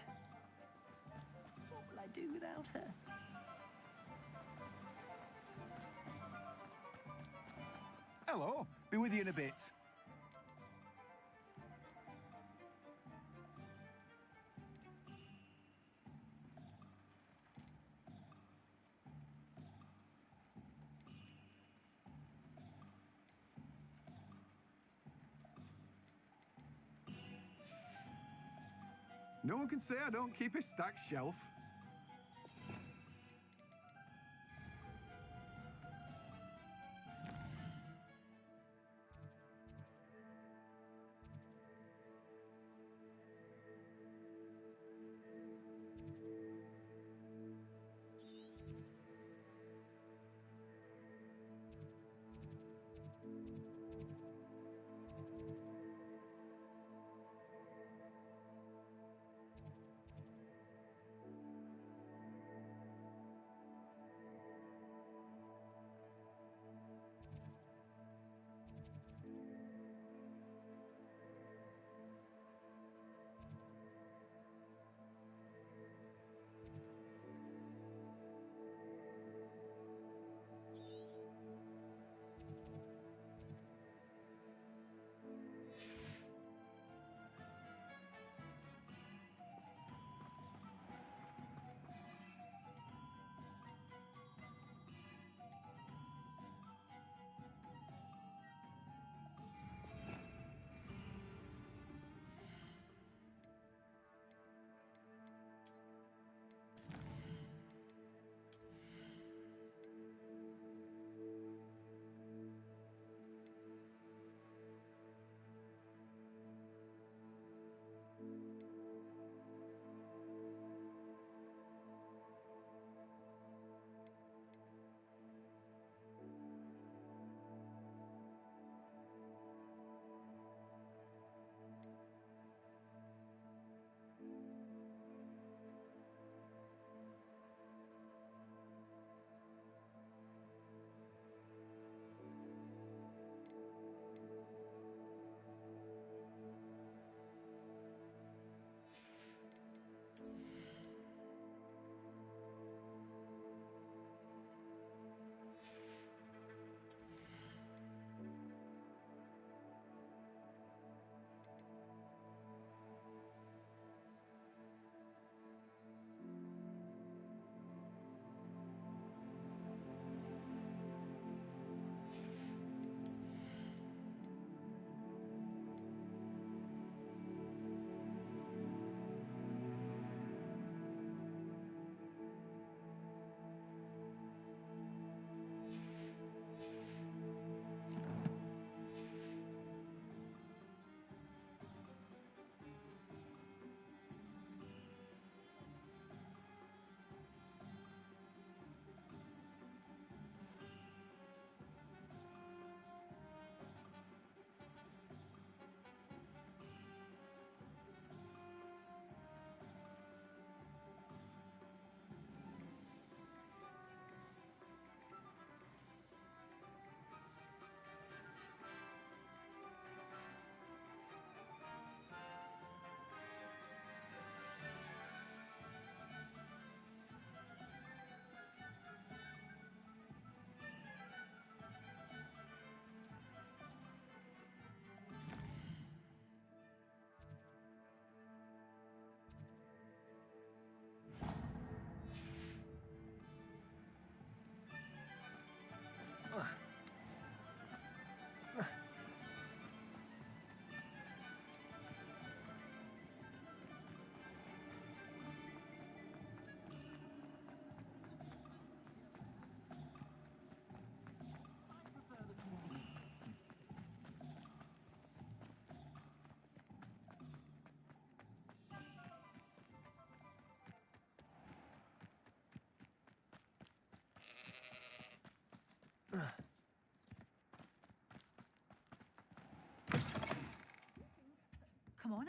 A: What will I do without her?
R: Hello. Be with you in a bit. No one can say I don't keep a stacked shelf.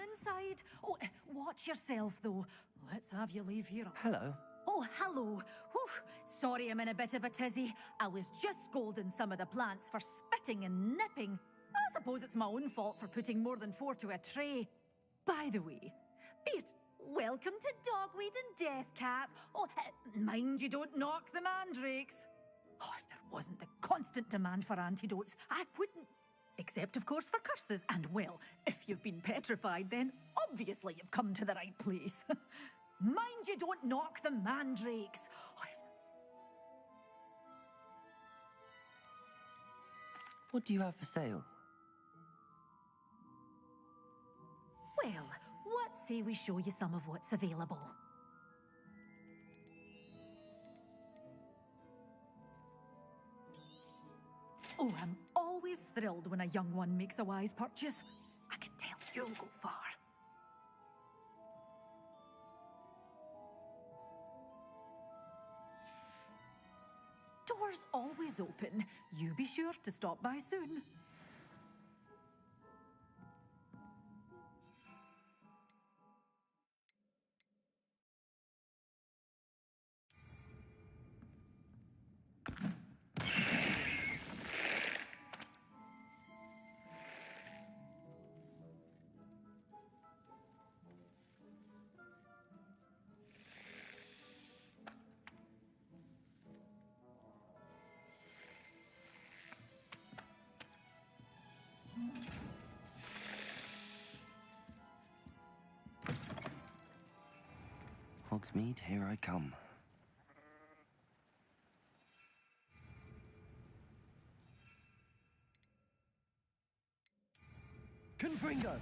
S: inside. Oh, watch yourself, though. Let's have you leave here.
H: Hello.
S: Oh, hello. Whew. Sorry I'm in a bit of a tizzy. I was just scolding some of the plants for spitting and nipping. I suppose it's my own fault for putting more than 4 to a tray. By the way, Beard, welcome to Dogweed and Deathcap. Oh, mind you don't knock the mandrakes. Oh, if there wasn't the constant demand for antidotes, I wouldn't. Except, of course, for curses. And, well, if you've been petrified, then obviously you've come to the right place. Mind you don't knock the mandrakes. Oh,
H: What do you have for sale?
S: well, what say we show you some of what's available? Oh, I'm always thrilled when a young one makes a wise purchase. I can tell you'll go far. Doors always open. You be sure to stop by soon.
H: Hogsmeade, here I come.
A: Confringo!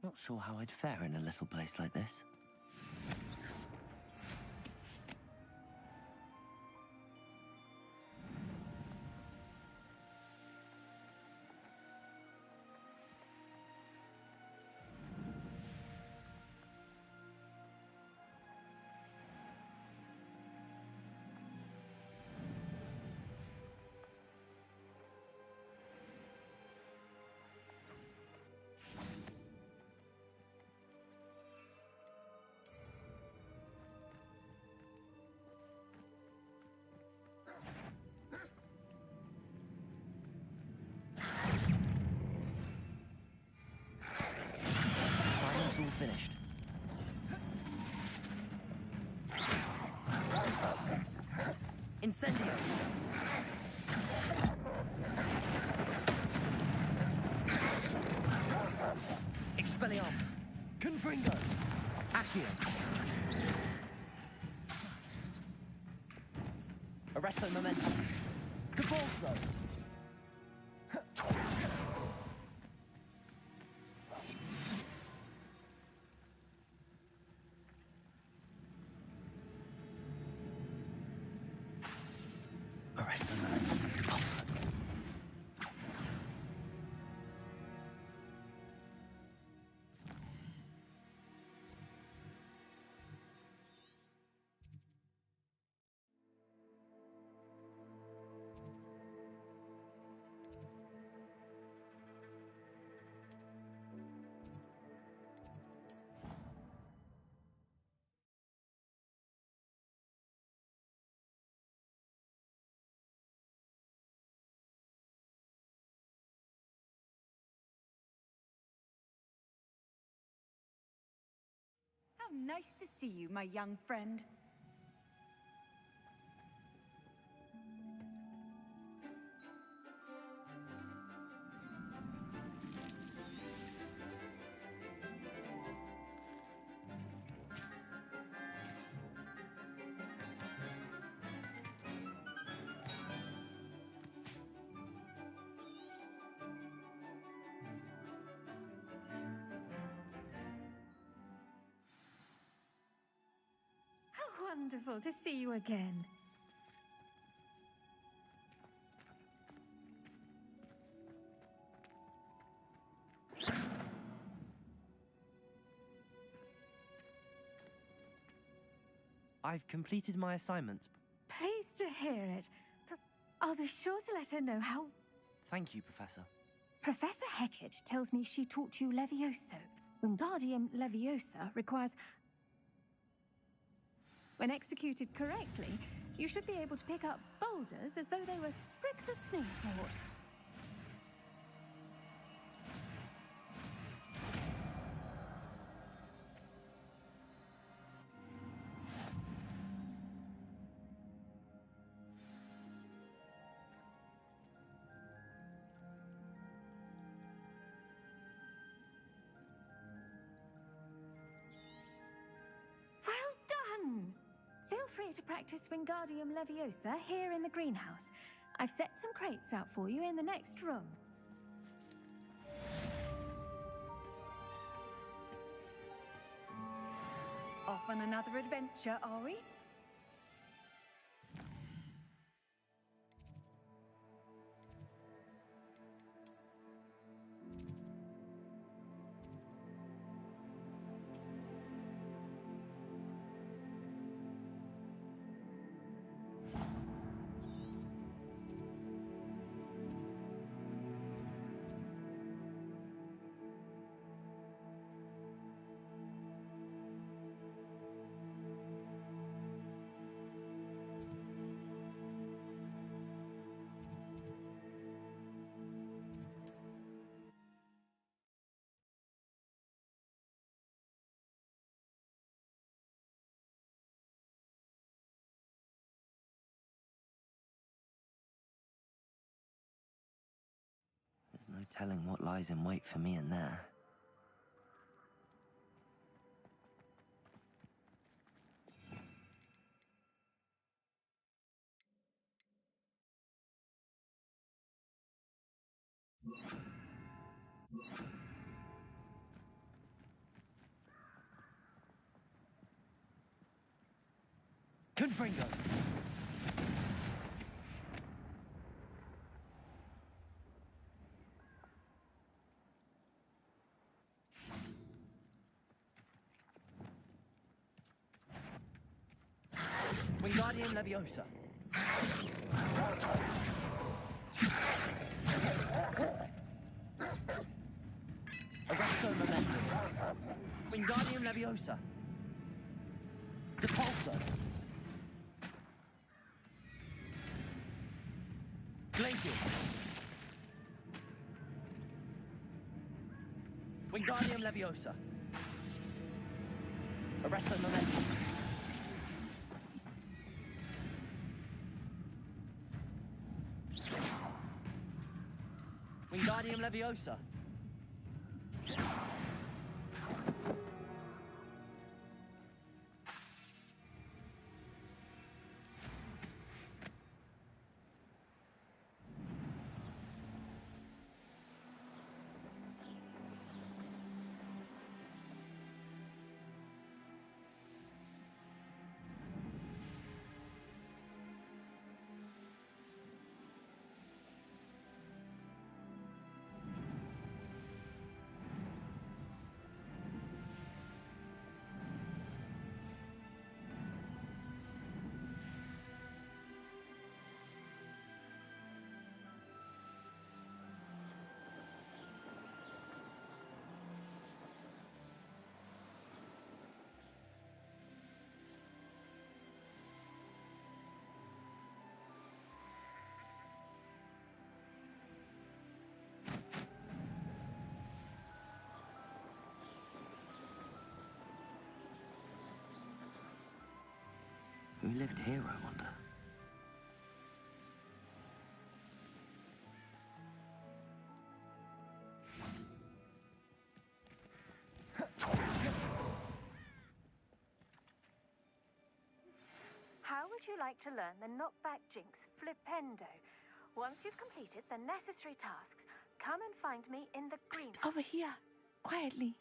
H: Not sure how I'd fare in a little place like this. Assignment's all finished. Incendio! Expelliarmus!
A: Confringo!
H: Accio! Arresto Momentum!
A: Cabalso!
H: Arresto Momentum! Repulsor!
T: nice to see you, my young friend. How wonderful to see you again.
H: I've completed my assignment.
S: Pleased to hear it. I'll be sure to let her know how...
H: Thank you, Professor.
S: Professor Hecat tells me she taught you Levioso. Wingardium Leviosa requires... When executed correctly, you should be able to pick up boulders as though they were sprigs of sneezewort. Feel free to practice Wingardium Leviosa here in the greenhouse. I've set some crates out for you in the next room.
T: Off on another adventure, are we?
H: There's no telling what lies in wait for me in there. Confringo! Wingardium Leviosa. Arresto Momentum. Wingardium Leviosa. Depulso. Glacius. Wingardium Leviosa. Arresto Momentum. Wingardium Leviosa. Who lived here, I wonder?
U: How would you like to learn the knockback jinx flipendo? Once you've completed the necessary tasks, come and find me in the greenhouse.
V: Over here, quietly.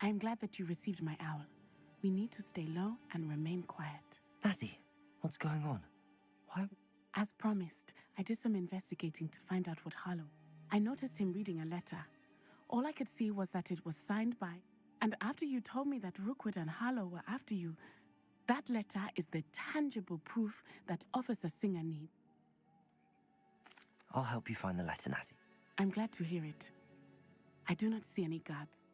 V: I'm glad that you received my owl. We need to stay low and remain quiet.
H: Natty, what's going on? Why?
V: As promised, I did some investigating to find out what Harlow. I noticed him reading a letter. All I could see was that it was signed by... And after you told me that Rookwood and Harlow were after you, that letter is the tangible proof that Officer Singer needs.
H: I'll help you find the letter, Natty.
V: I'm glad to hear it. I do not see any guards.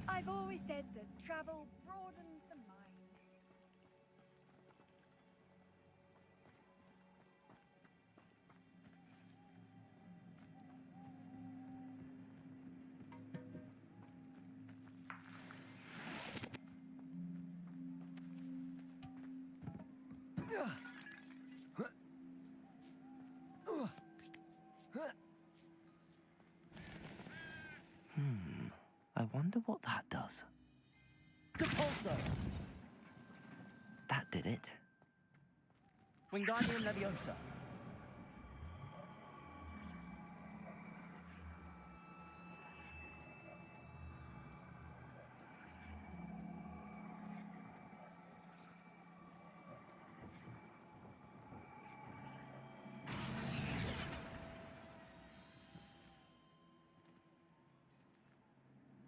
T: I've always said that travel broadens the mind.
H: I wonder what that does.
A: Depulso!
H: That did it.
A: Wingardium Leviosa.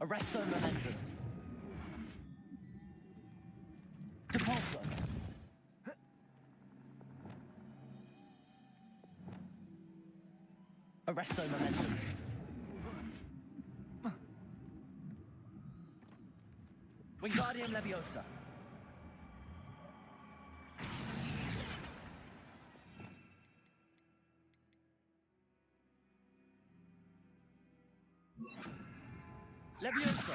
A: Arresto Momentum. Depulso. Arresto Momentum. Wingardium Leviosa. Levioso.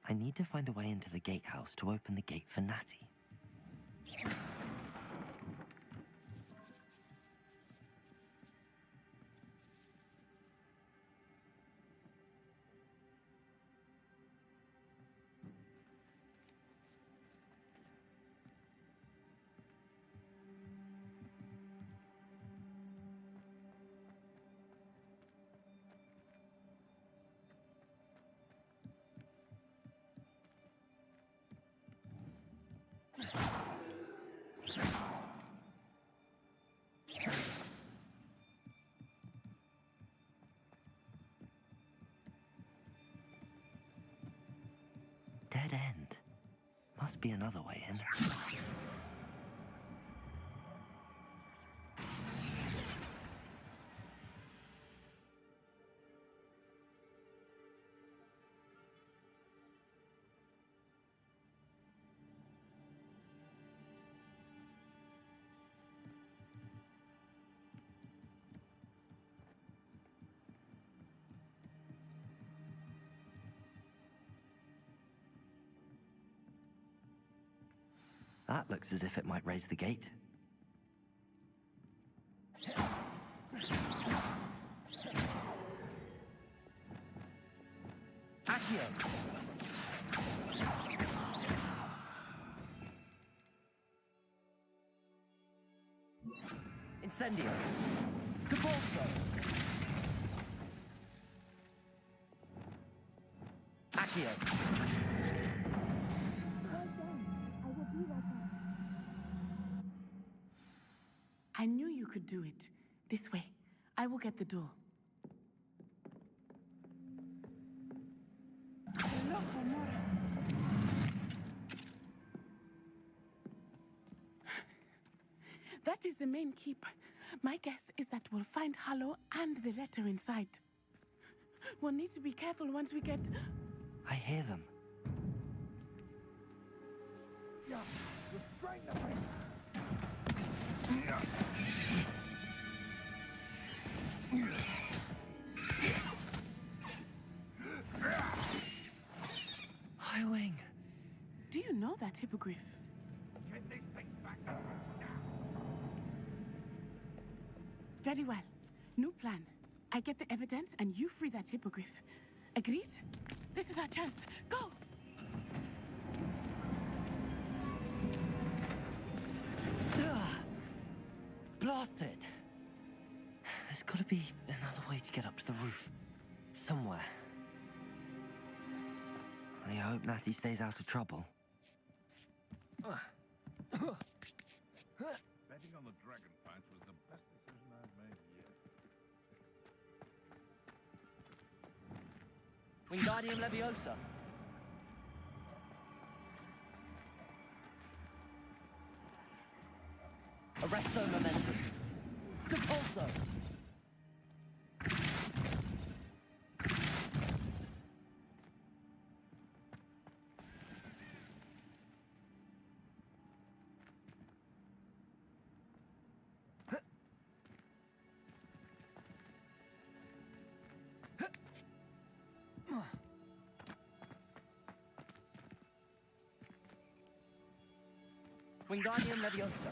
H: I need to find a way into the gatehouse to open the gate for Natty. Dead end. Must be another way in. That looks as if it might raise the gate.
A: Accio. Incendio. Depulso. Accio.
V: I knew you could do it. This way. I will get the door. That is the main keep. My guess is that we'll find Harlow and the letter inside. We'll need to be careful once we get...
H: I hear them. Highwing.
V: Do you know that hippogriff?
Q: Get these things back to
V: Very well. New plan. I get the evidence and you free that hippogriff. Agreed? This is our chance. Go!
H: Blasted! There's got to be another way to get up to the roof. Somewhere. I hope Natty stays out of trouble.
Q: Betting on the dragon fights was the best decision I've made yet.
A: Wingardium Leviosa. Arresto Momentum. Compulso. Wingardium Leviosa.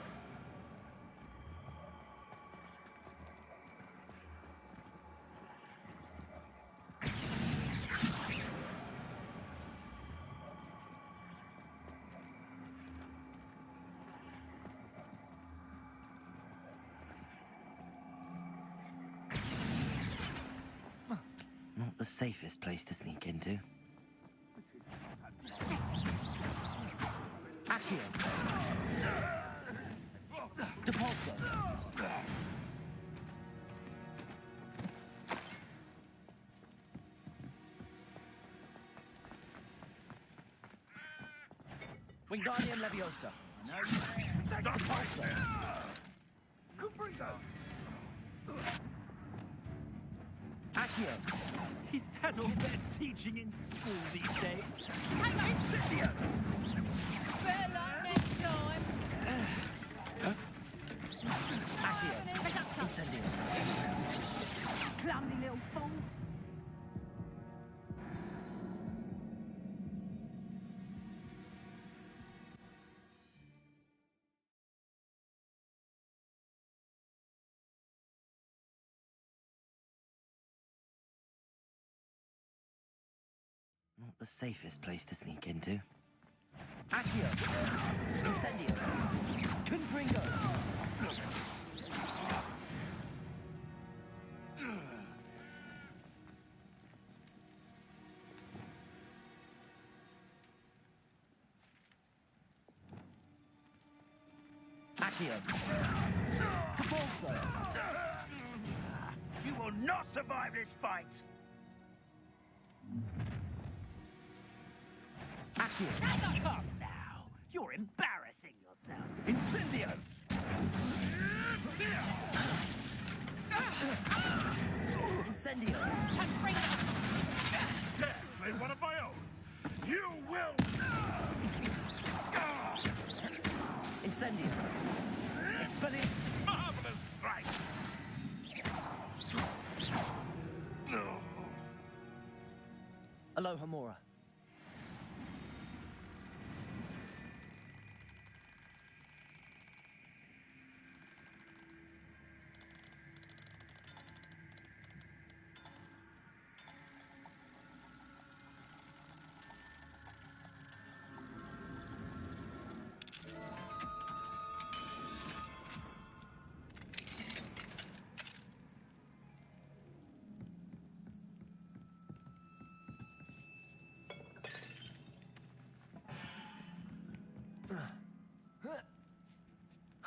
H: Not the safest place to sneak into.
A: Accio. Depulso. Wingardium Leviosa.
Q: Stop
A: Depulso. Accio.
B: Is that all they're teaching in school these days? Incendio!
S: Better luck next time.
A: Accio. Incendio.
S: Clumsy little fool.
H: Not the safest place to sneak into.
A: Accio. Incendio. Confringo. Accio. Compulso.
B: You will not survive this fight!
A: Accio.
B: Come now! You're embarrassing yourself!
A: Incendio. Incendio.
Q: Dare slay one of my own! You will!
A: Incendio. Expelliarm.
Q: Marvelous strike!
A: Aloha Mora.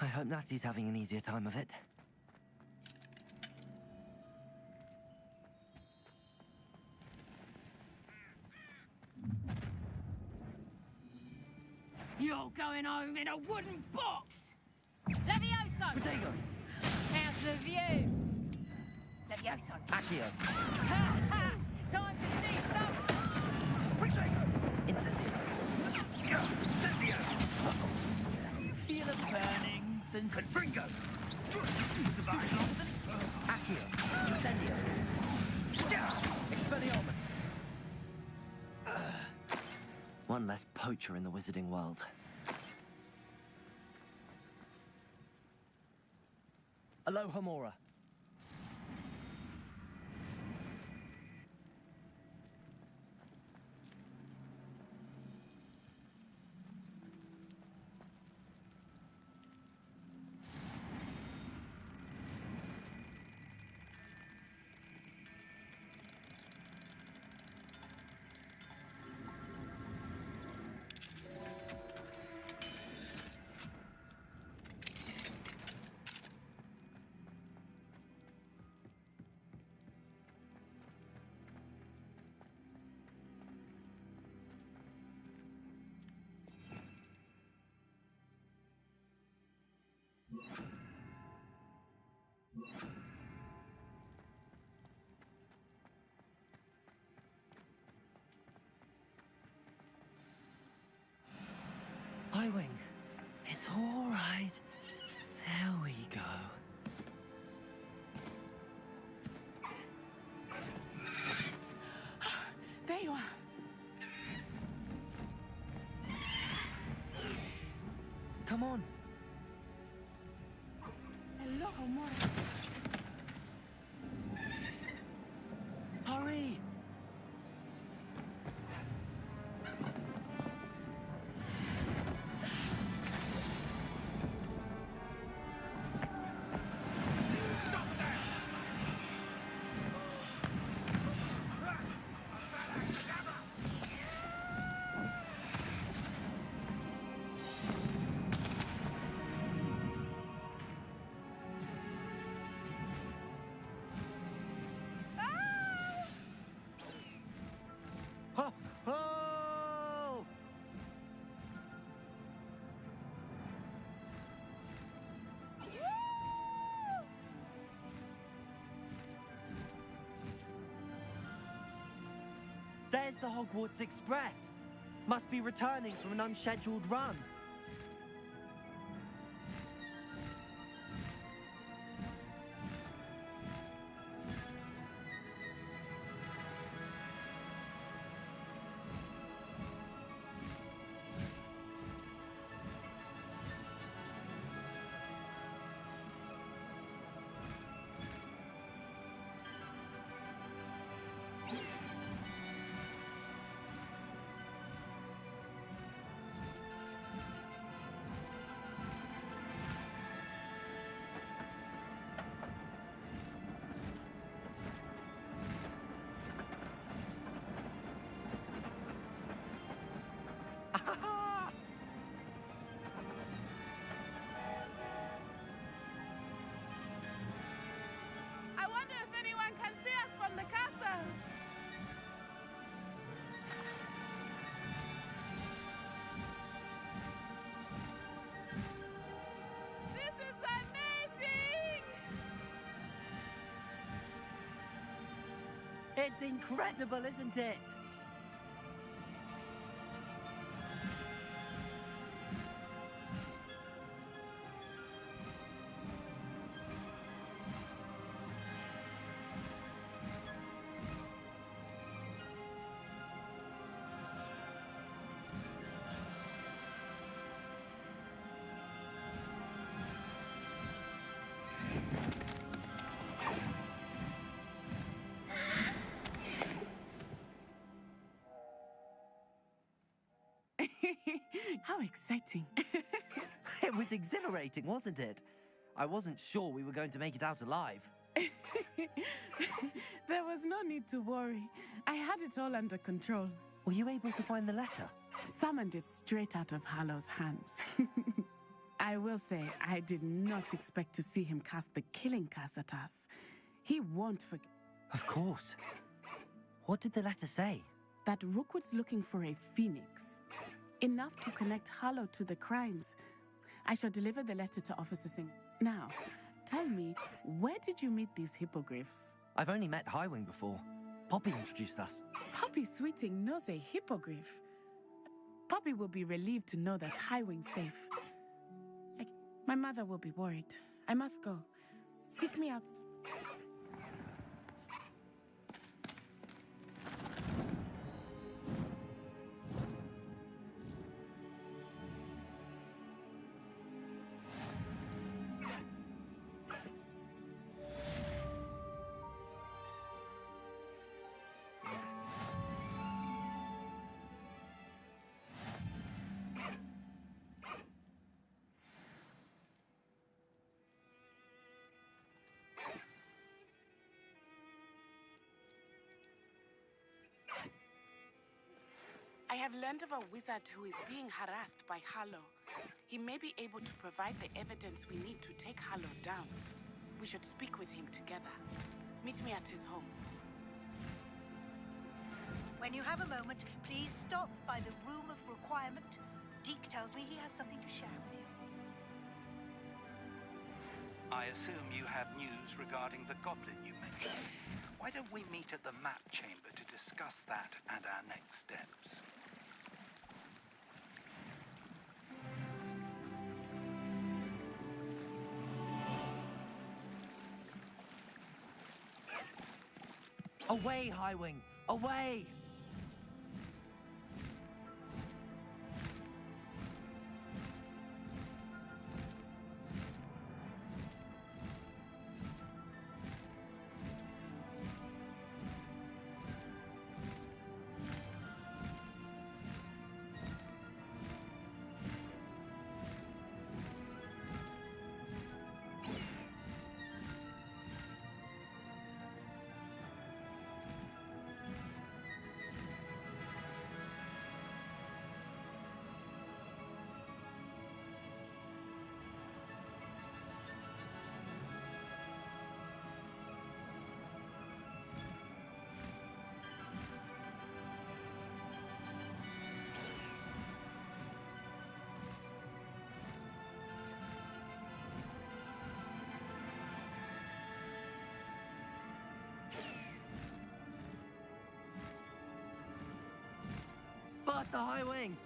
H: I hope Natty's having an easier time of it.
S: You're going home in a wooden box! Levioso!
A: Protego.
S: How's the view? Levioso.
A: Accio.
S: Ha ha! time to finish some.
H: Incendio.
B: Feel a burning since... Confringo!
H: Accio. Incendio. Expelliarmus. One less poacher in the wizarding world. Aloha Mora. Highwing. It's all right. There we go.
V: There you are.
H: Come on.
V: Hello, Mora.
H: Hurry! Ho! Ho! There's the Hogwarts Express. Must be returning from an unscheduled run.
V: I wonder if anyone can see us from the castle. This is amazing!
H: It's incredible, isn't it?
V: How exciting.
H: It was exhilarating, wasn't it? I wasn't sure we were going to make it out alive.
V: There was no need to worry. I had it all under control.
H: Were you able to find the letter?
V: Summoned it straight out of Hallow's hands. I will say, I did not expect to see him cast the killing curse at us. He won't forget.
H: Of course. What did the letter say?
V: That Rookwood's looking for a phoenix. Enough to connect Hallow to the crimes. I shall deliver the letter to Officer Singh. Now, tell me, where did you meet these hippogriffs?
H: I've only met Highwing before. Poppy introduced us.
V: Poppy Sweeting knows a hippogriff. Poppy will be relieved to know that Highwing's safe. Like, my mother will be worried. I must go. Seek me out.
D: I have learned of a wizard who is being harassed by Harlow. He may be able to provide the evidence we need to take Harlow down. We should speak with him together. Meet me at his home.
P: When you have a moment, please stop by the Room of Requirement. Deke tells me he has something to share with you.
G: I assume you have news regarding the goblin you mentioned. Why don't we meet at the map chamber to discuss that and our next steps?
H: Away, Highwing! Away! Faster, Highwing!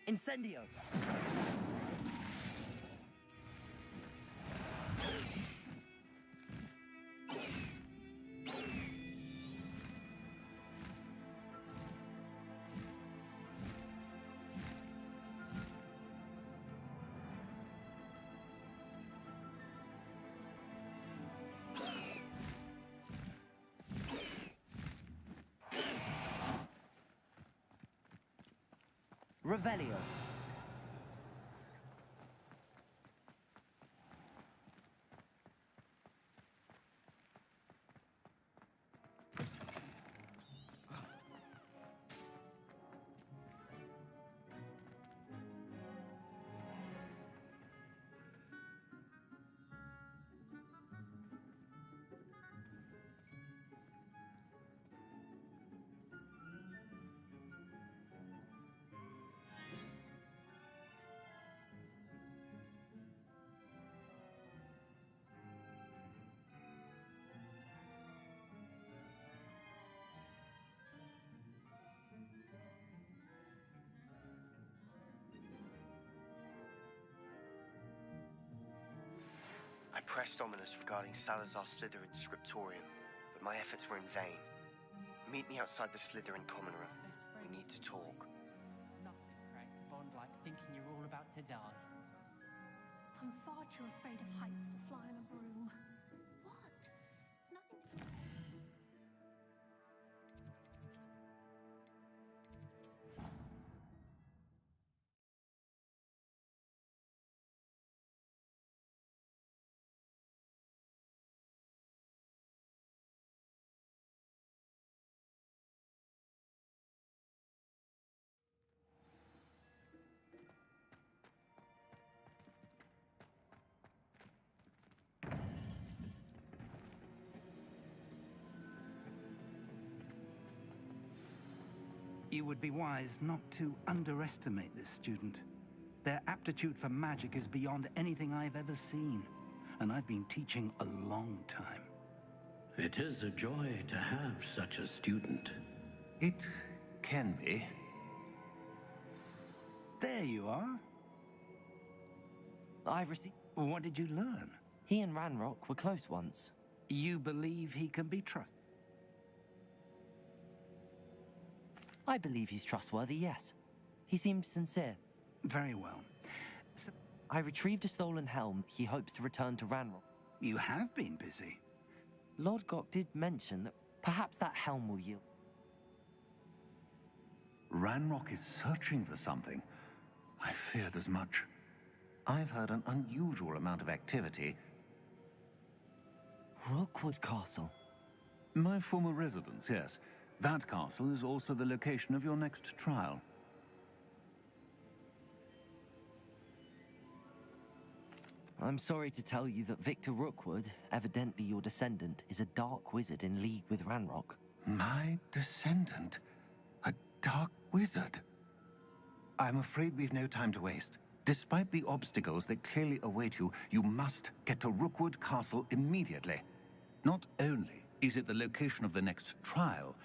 H: Incendio! Revelio.
E: I pressed ominous regarding Salazar Slytherin's scriptorium, but my efforts were in vain. Meet me outside the Slytherin common room. We need to talk.
F: Nothing cracks a bond like thinking you're all about to die.
U: I'm far too afraid of heights to fly on a broom. What? It's nothing to do.
G: You would be wise not to underestimate this student. Their aptitude for magic is beyond anything I've ever seen, and I've been teaching a long time.
L: It is a joy to have such a student.
C: It can be.
G: There you are.
H: I've received...
G: What did you learn?
H: He and Ranrock were close once.
G: You believe he can be trusted?
H: I believe he's trustworthy, yes. He seemed sincere.
G: Very well.
H: I retrieved a stolen helm he hopes to return to Ranrock.
G: You have been busy.
H: Lord Gok did mention that perhaps that helm will yield.
C: Ranrock is searching for something. I feared as much. I've heard an unusual amount of activity.
H: Rookwood Castle?
C: My former residence, yes. That castle is also the location of your next trial.
H: I'm sorry to tell you that Victor Rookwood, evidently your descendant, is a dark wizard in league with Ranrock.
C: My descendant? A dark wizard? I'm afraid we've no time to waste. Despite the obstacles that clearly await you, you must get to Rookwood Castle immediately. Not only is it the location of the next trial,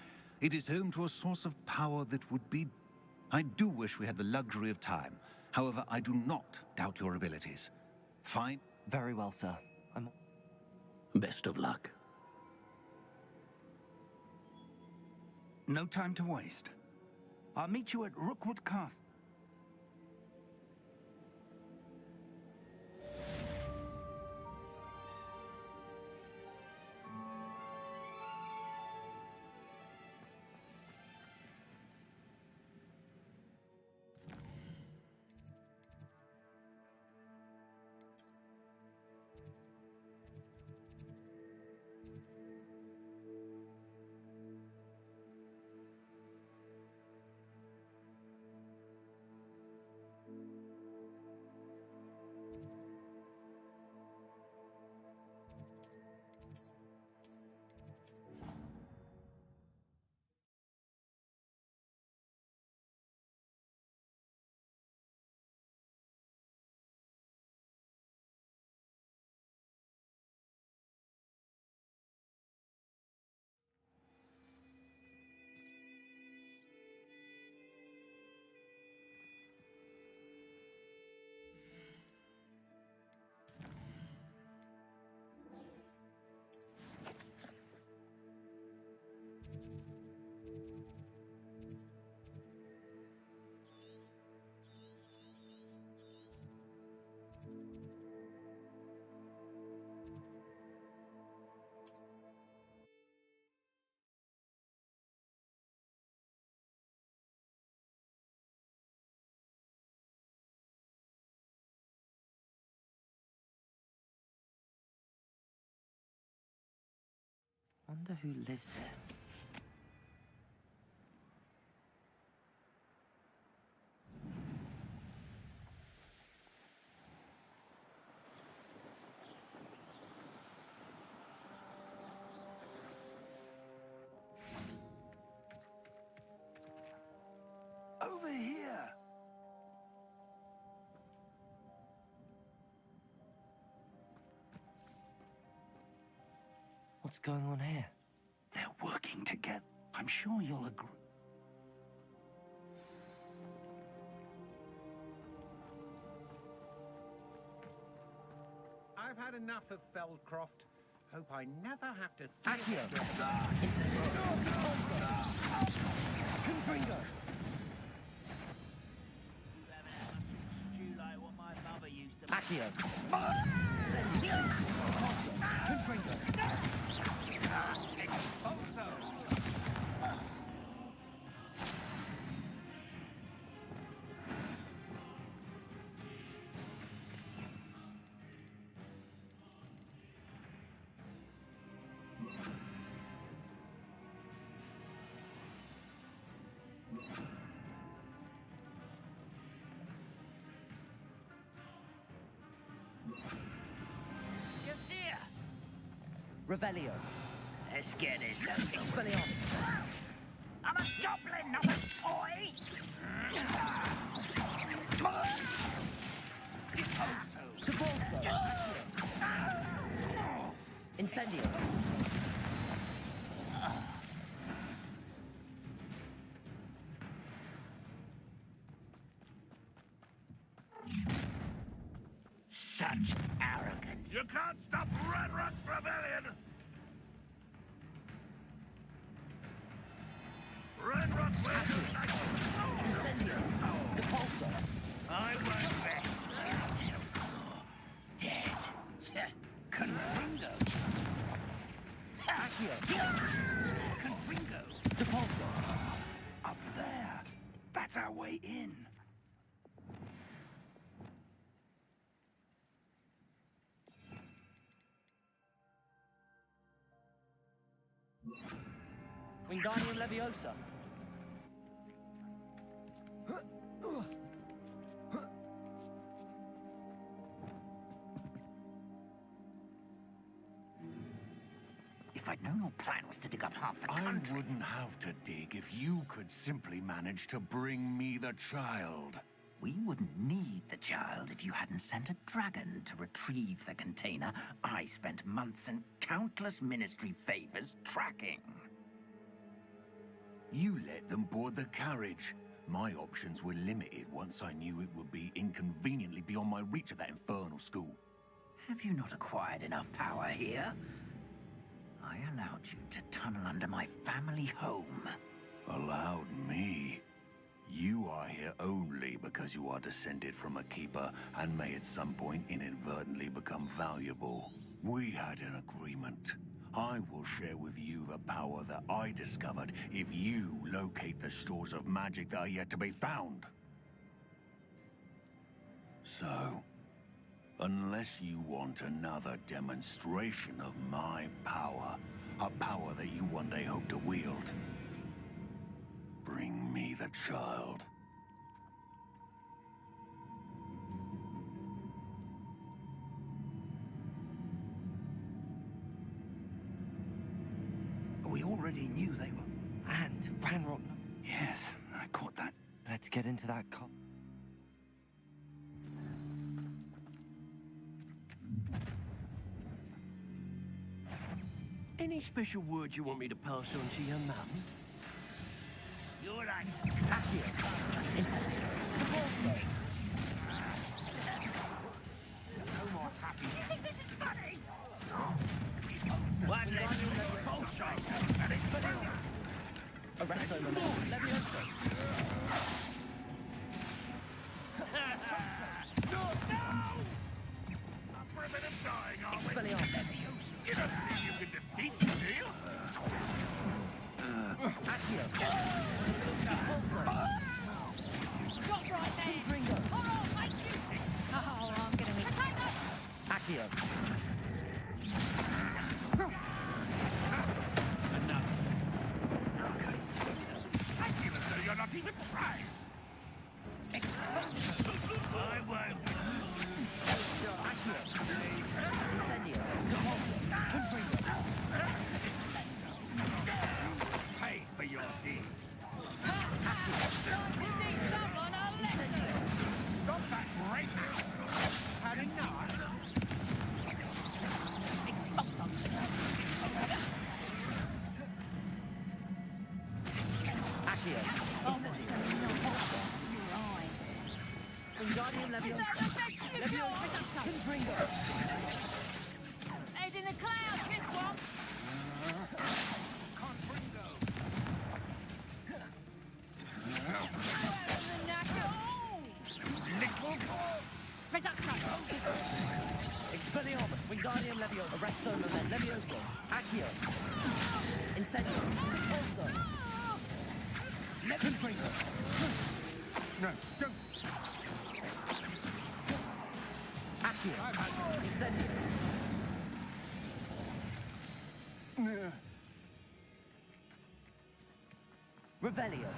C: it is home to a source of power that would be... I do wish we had the luxury of time. However, I do not doubt your abilities. Fine.
H: Very well, sir.
L: Best of luck.
G: No time to waste. I'll meet you at Rookwood Castle.
H: Wonder who lives here.
G: Over here!
H: What's going on here?
G: They're working together. I'm sure you'll agree.
K: I've had enough of Feldcroft. Hope I never have to see
H: Accio!
K: it again.
B: Confringo! You haven't had much stew like what my mother used to make.
H: Accio!
B: Confringo! Just here.
H: Revelio.
B: Let's get this over with.
H: Expelliarmus.
B: I'm a goblin, not a toy!
H: Devolso. Incendio.
B: Such arrogance.
Q: You can't stop Ranrock's rebellion! Ranrock will...
H: Incendio. Depulso.
B: I work best. Dead. Confringo.
H: Accio.
B: Confringo.
H: Depulso.
G: Up there. That's our way in.
H: Wingardium Leviosa.
B: If I'd known your plan was to dig up half the
C: I
B: country...
C: wouldn't have to dig if you could simply manage to bring me the child.
B: We wouldn't need the child if you hadn't sent a dragon to retrieve the container I spent months and countless ministry favors tracking.
C: You let them board the carriage. My options were limited once I knew it would be inconveniently beyond my reach of that infernal school.
B: Have you not acquired enough power here? I allowed you to tunnel under my family home.
C: Allowed me? You are here only because you are descended from a keeper and may at some point inadvertently become valuable. We had an agreement. I will share with you the power that I discovered if you locate the stores of magic that are yet to be found. So, unless you want another demonstration of my power, a power that you one day hope to wield, bring me the child.
G: We already knew they were...
H: And Ranrock.
G: Yes, I caught that.
H: Let's get into that car.
M: Any special words you want me to pass on to your mum?
B: You're like...
H: Accio. Incendio. Devolso.
B: No more happy. You think this is funny? One less bullshit, and it's bananas.
H: Arresto Leviosa.
Q: No! A primitive dying, are we?
H: Expelliarmus.
Q: You don't think you can defeat me, do you?
H: Accio. Devolso.
S: Stop right there!
H: Confringo.
S: Oh, my goodness! Oh, I'm gonna miss... Attack that!
H: Accio.
A: Leviosa! Confringo!
U: Head in the clouds, this one!
A: Expelliarmus! Wingardium Leviosa! Arresto Moment! Levioso! Accio! Incendio! Also! Confringo!
R: No, don't.
A: Accio! Incendio! Revelio!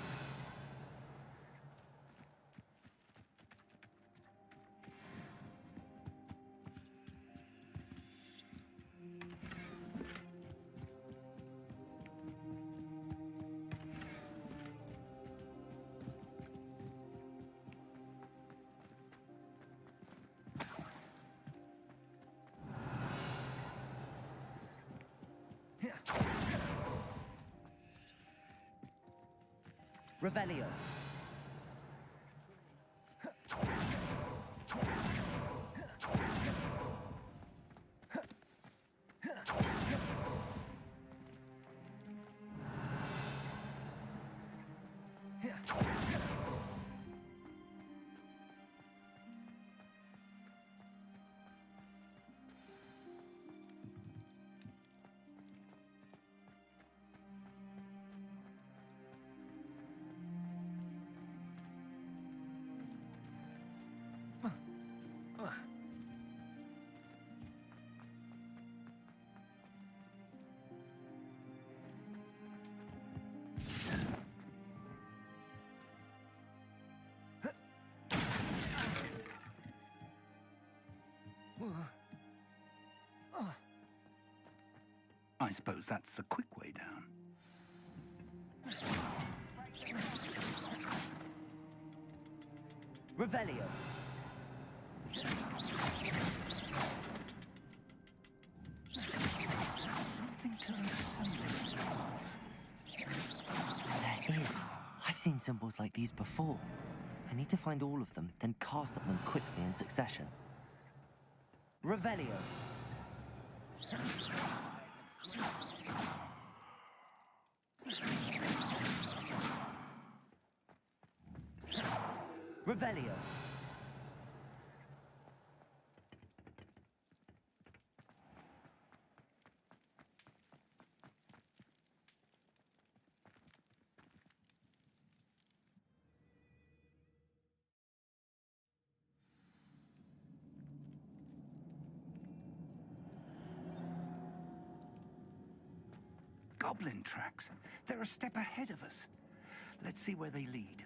A: Revelio.
G: I suppose that's the quick way down.
A: Revelio.
G: Something to resemble.
H: There is. I've seen symbols like these before. I need to find all of them, then cast at them quickly in succession.
A: Revelio. Revelio.
G: Goblin tracks. They're a step ahead of us. Let's see where they lead.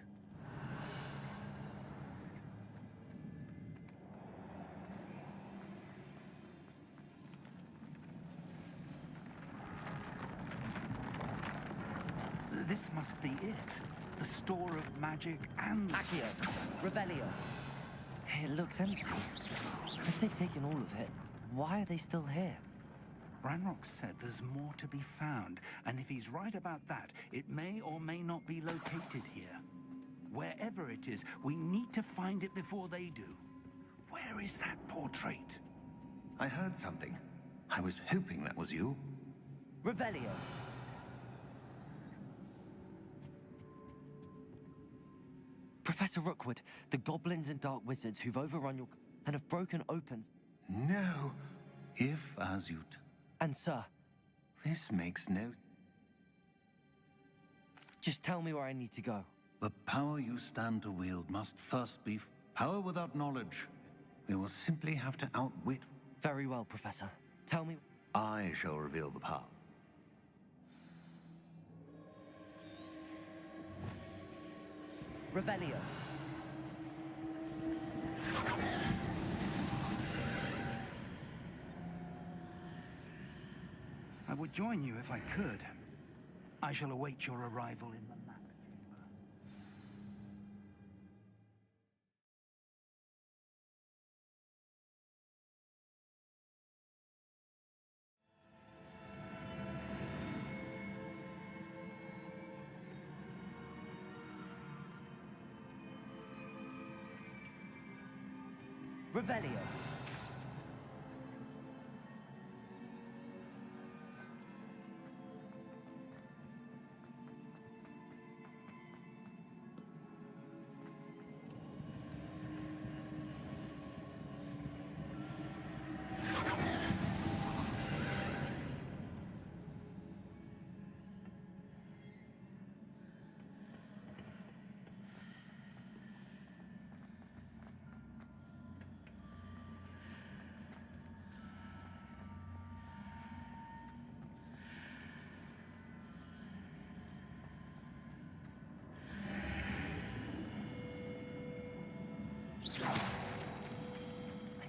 G: This must be it. The store of magic and...
A: Accio. Revelio.
H: It looks empty. If they've taken all of it, why are they still here?
G: Ranrock said there's more to be found, and if he's right about that, it may or may not be located here. Wherever it is, we need to find it before they do. Where is that portrait?
C: I heard something. I was hoping that was you.
A: Revelio.
H: Professor Rookwood, the goblins and dark wizards who've overrun your... and have broken open...
C: No. If as you...
H: And sir...
C: This makes no...
H: Just tell me where I need to go.
C: The power you stand to wield must first be... Power without knowledge. We will simply have to outwit...
H: Very well, Professor. Tell me...
C: I shall reveal the power.
A: Revelio.
G: I would join you if I could. I shall await your arrival in the map.
A: Revelio.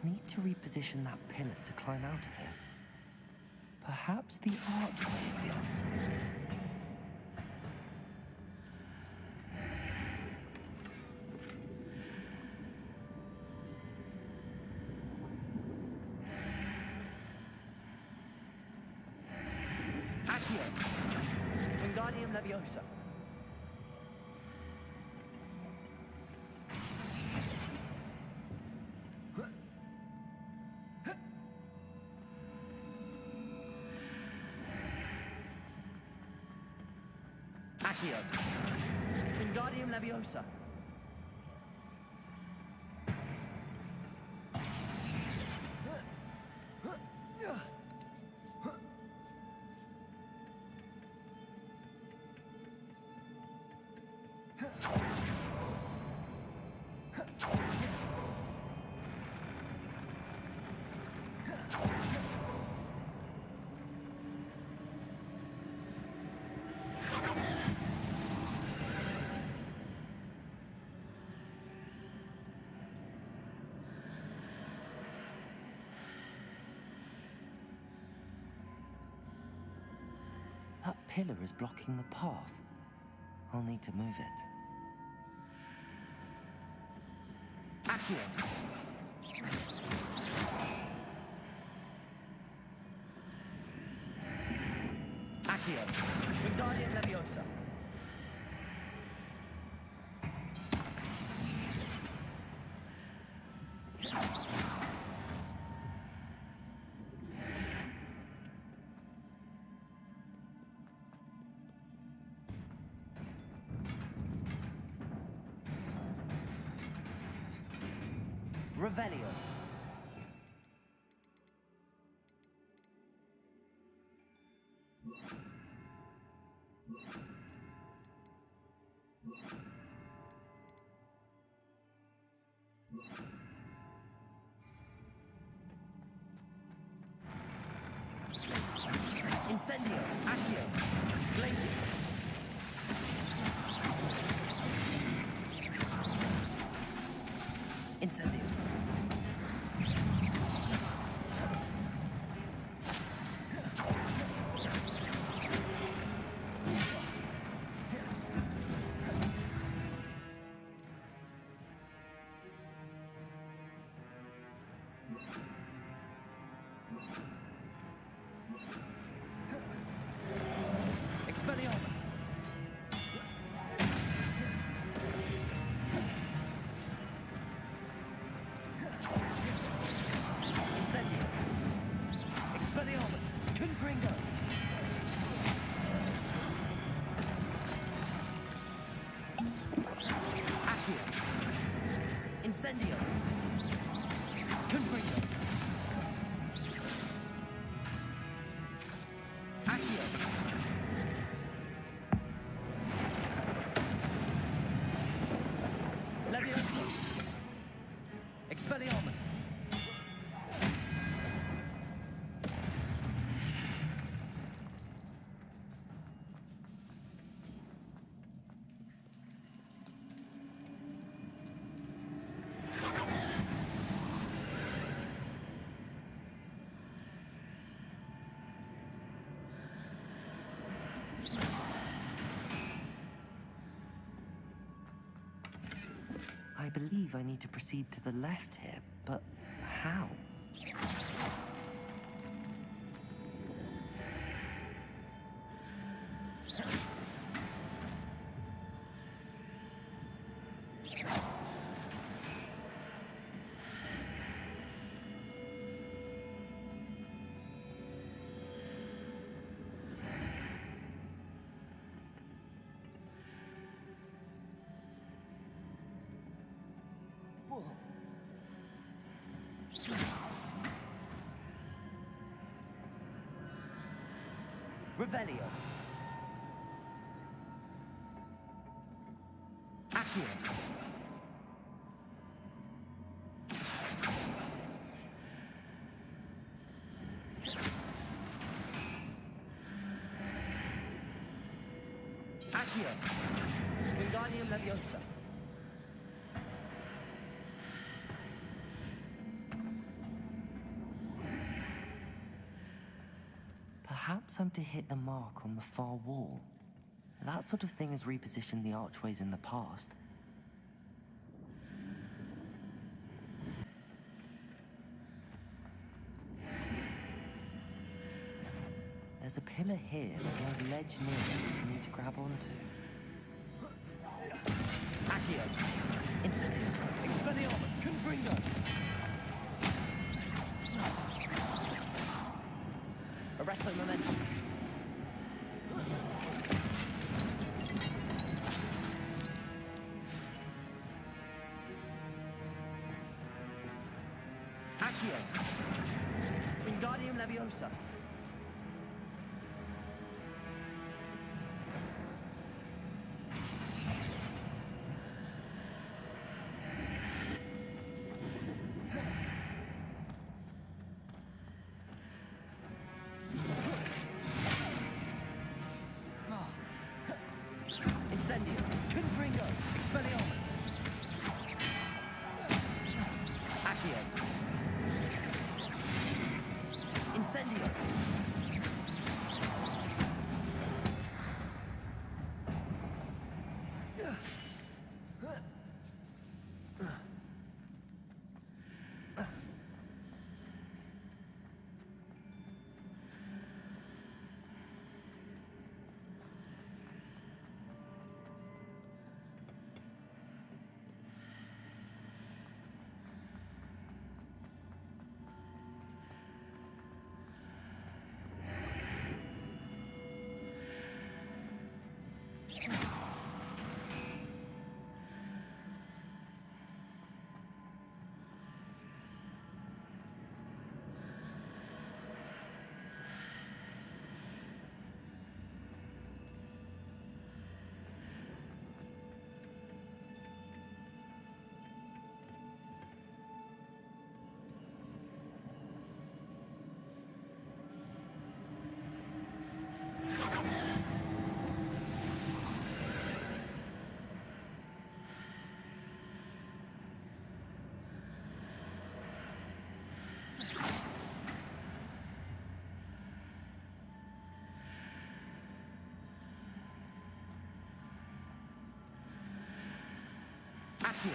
H: I need to reposition that pillar to climb out of here. Perhaps the archway is the answer.
A: Accio. Wingardium Leviosa. Accio. Wingardium Leviosa.
H: That pillar is blocking the path. I'll need to move it.
A: Accio. Accio. Wingardium Leviosa. Revelio. Incendio. Accio. Glacius. Incendio. Expelliarmus. Incendio. Expelliarmus. Confringo. Accio. Incendio. Confringo. Accio. Leviosa. Expelliarmus.
H: I believe I need to proceed to the left here, but how? Revelio. Accio. Accio. Wingardium Leviosa. Perhaps I'm to hit the mark on the far wall. That sort of thing has repositioned the archways in the past. There's a pillar here with a ledge near it for me to grab onto. Accio. Incendio. Expelliarmus. Confringo. Arresto momentum. Accio. Wingardium Leviosa. Incendio. Confringo. Expelliarmus. Accio. Incendio. Accio.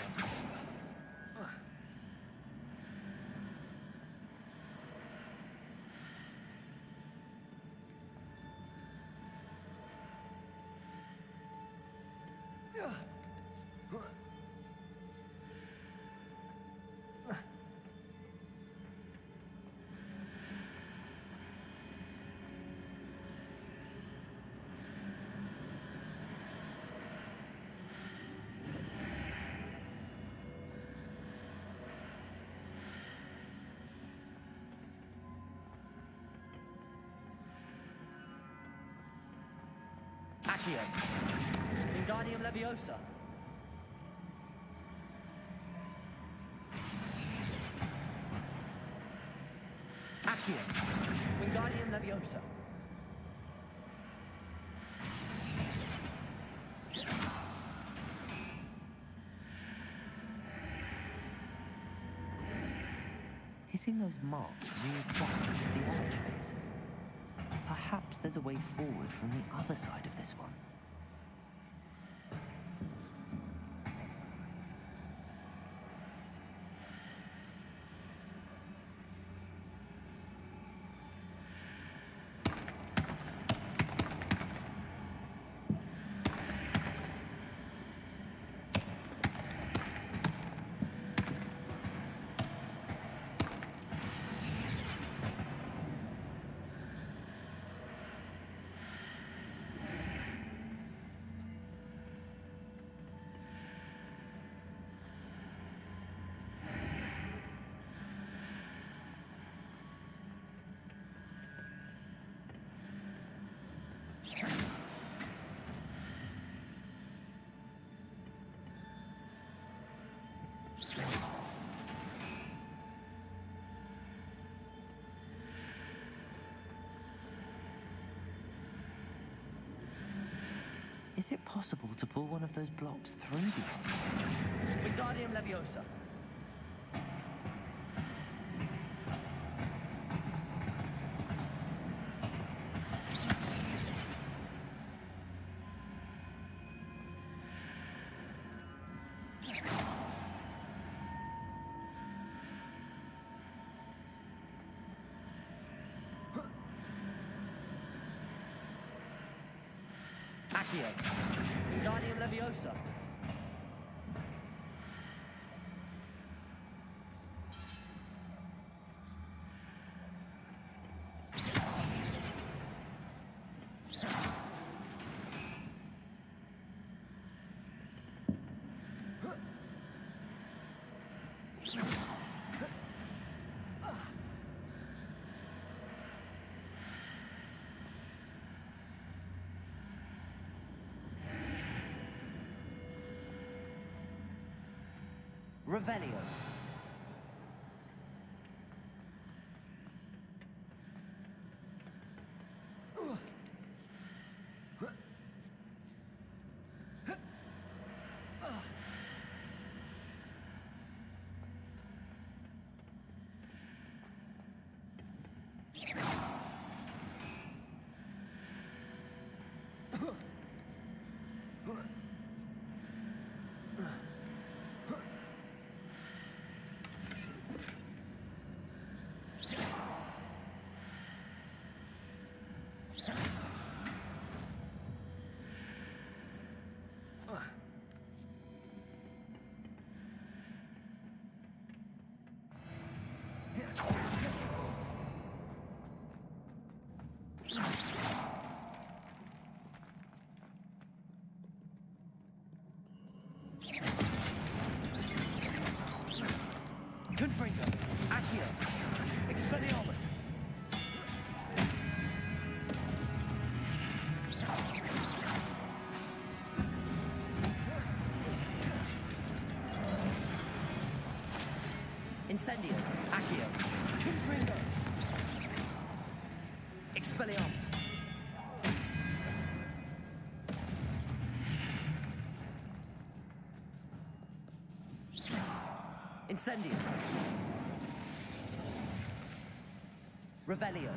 H: Accio. Wingardium Leviosa. Accio. Wingardium Leviosa. Hitting those marks readjusts the archways. Perhaps there's a way forward from the other side of this one. Is it possible to pull one of those blocks through the...
A: Wingardium Leviosa. Accio. Wingardium Leviosa. Revelio. Confringo. Accio. Expelliarmus. Incendio. Accio. Confringo. Expelliarmus. Incendio. Revelio.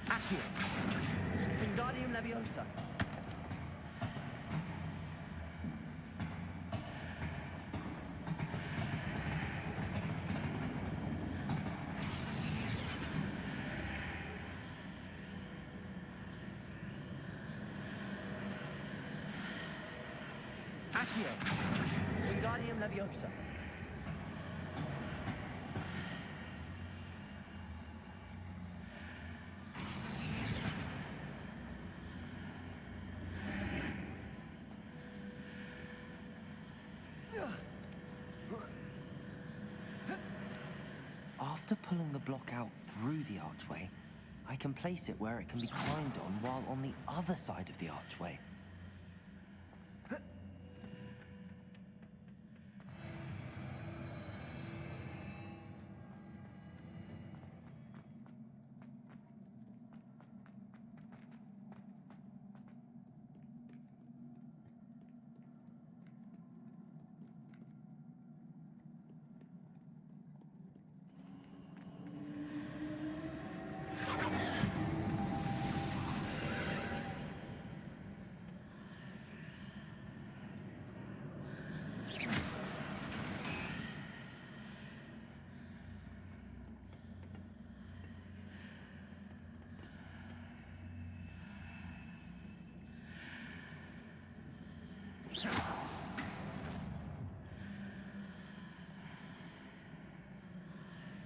A: Accio. Wingardium Leviosa. Accio. Wingardium Leviosa.
H: After pulling the block out through the archway, I can place it where it can be climbed on while on the other side of the archway.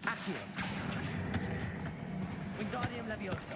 A: Accio. Wingardium Leviosa.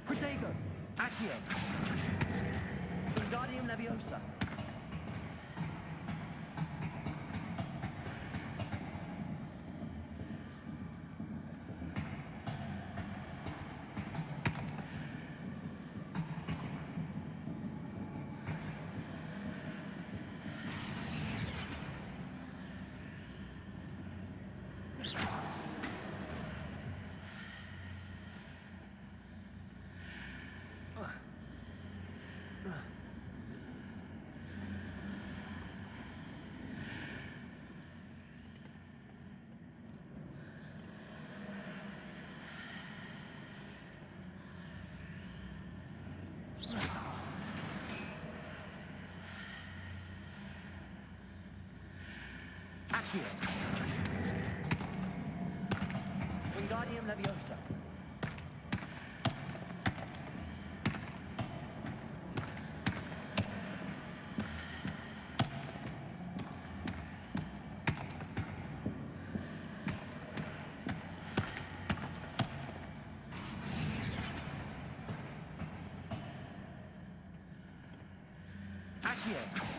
A: Protego. Accio. Wingardium Leviosa. Accio. Wingardium Leviosa. Accio.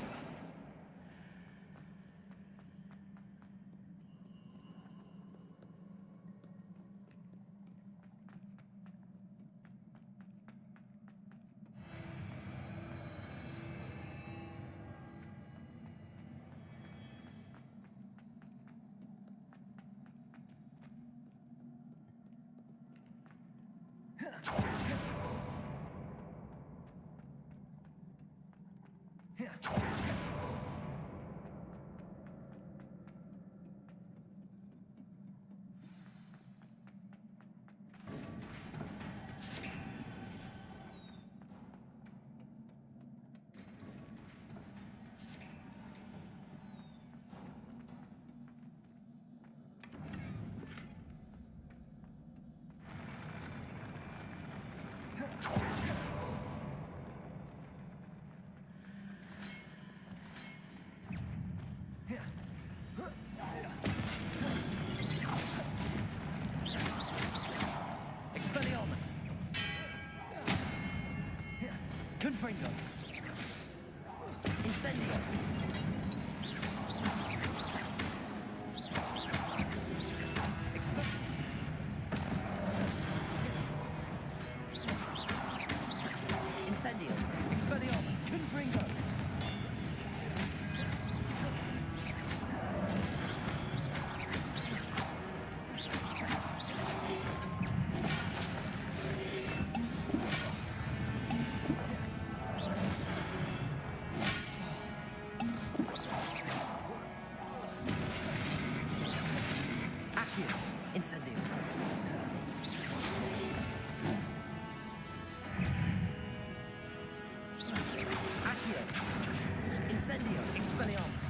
A: Expelliarmus. Confringo. Incendio. Incendio. Expelliarmus. Confringo.
H: Accio. Incendio. Accio. Incendio. Expelliarmus.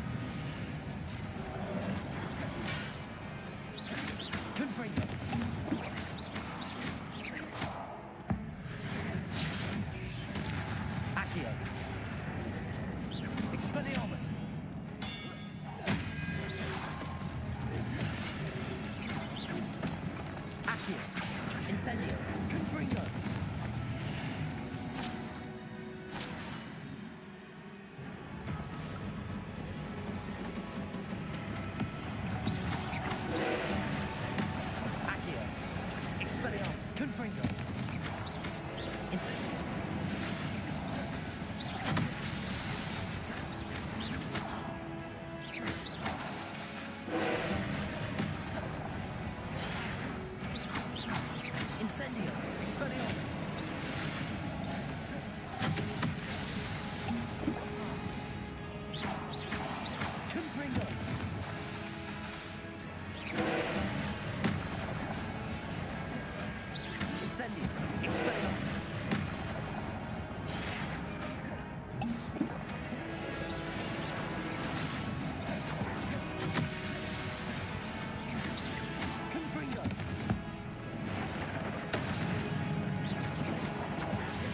H: Confringo. Accio. Expelliarmus. Accio. Incendio. Confringo. Accio. Expelliarmus. Confringo. Incendio. Incendio. Expelliarmus. Confringo. Incendio. Expelliarmus. Confringo.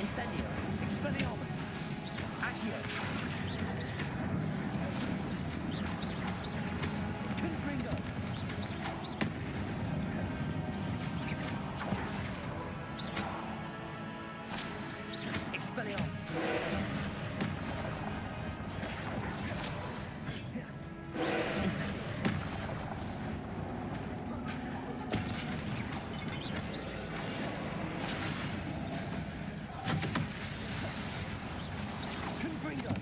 H: Incendio. Expelliarmus. Accio. Confringo. Expelliarmus. Incendio. Confringo.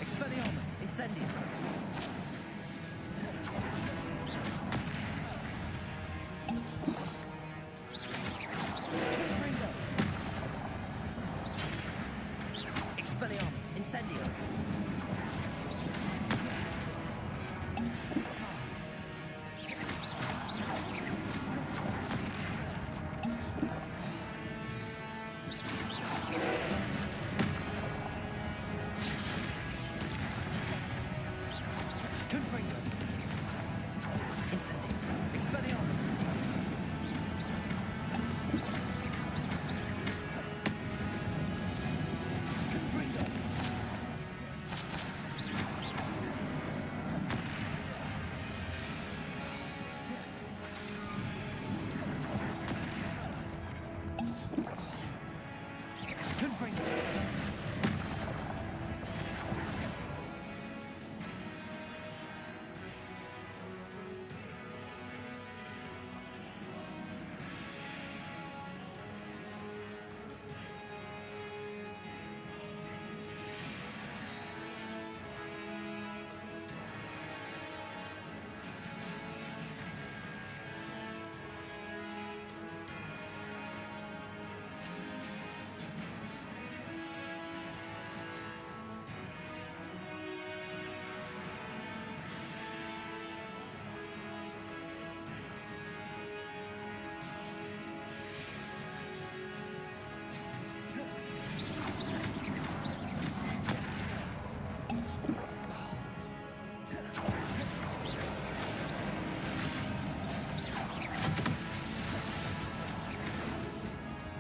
H: Expelliarmus. Incendio. Confringo. Expelliarmus. Incendio. Confringo. Incendio. Expelliarmus. Confringo. Confringo.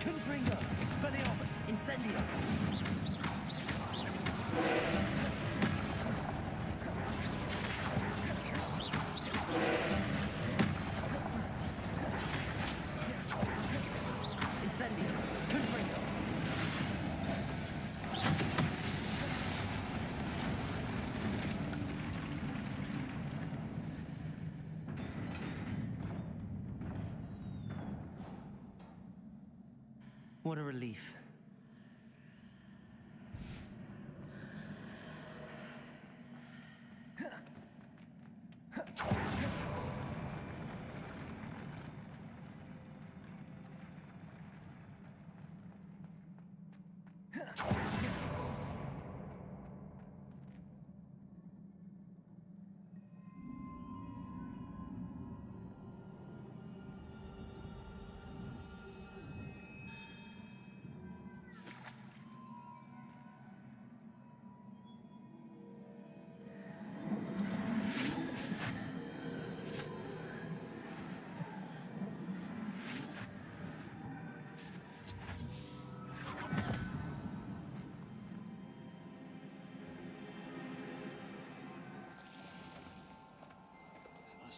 H: Confringo. Expelliarmus. Incendio. Incendio. Confringo. What a relief.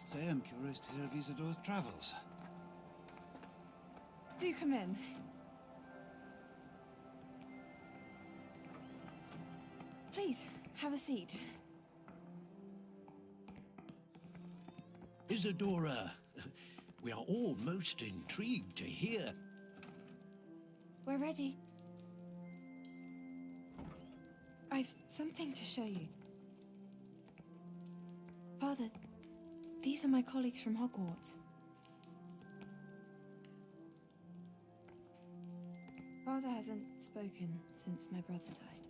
I: must say I'm curious to hear of Isadore's travels.
T: Do come in. Please, have a seat.
L: Isadora, we are all most intrigued to hear.
T: We're ready. I've something to show you. Father, these are my colleagues from Hogwarts. Father hasn't spoken since my brother died.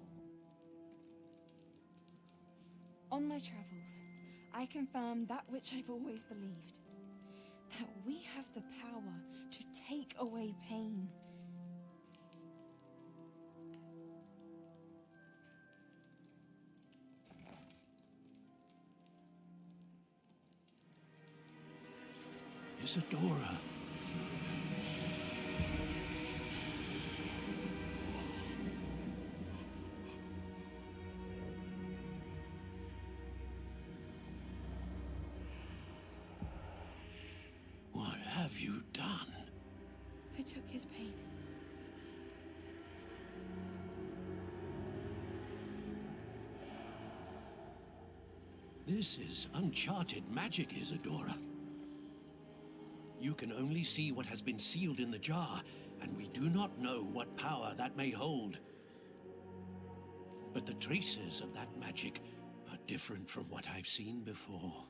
T: On my travels, I confirmed that which I've always believed. That we have the power to take away pain.
L: Isadora. What have you done?
T: I took his pain.
L: This is uncharted magic, Isadora. You can only see what has been sealed in the jar, and we do not know what power that may hold. But the traces of that magic are different from what I've seen before.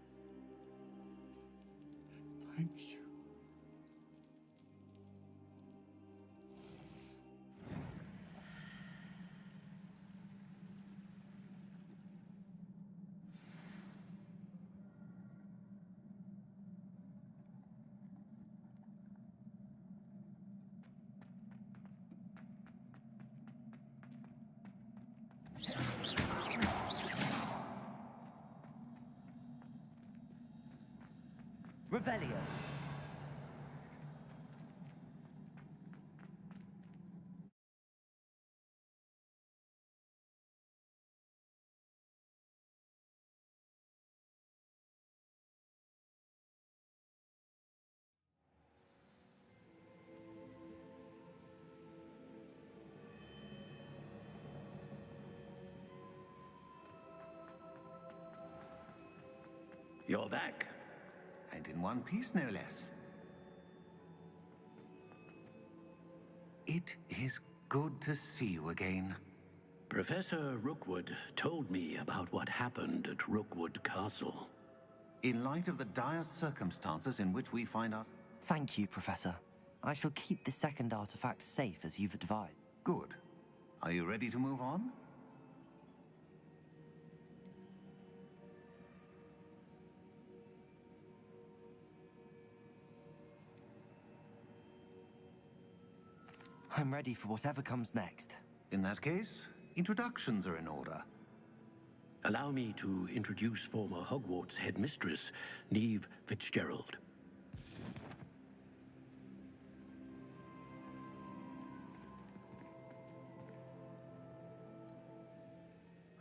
I: Thank you.
H: Revelio.
L: You're back.
C: And in one piece, no less. It is good to see you again.
L: Professor Rookwood told me about what happened at Rookwood Castle.
C: In light of the dire circumstances in which we find us...
H: Thank you, Professor. I shall keep the second artifact safe as you've advised.
C: Good. Are you ready to move on?
H: I'm ready for whatever comes next.
C: In that case, introductions are in order.
L: Allow me to introduce former Hogwarts headmistress, Neve Fitzgerald.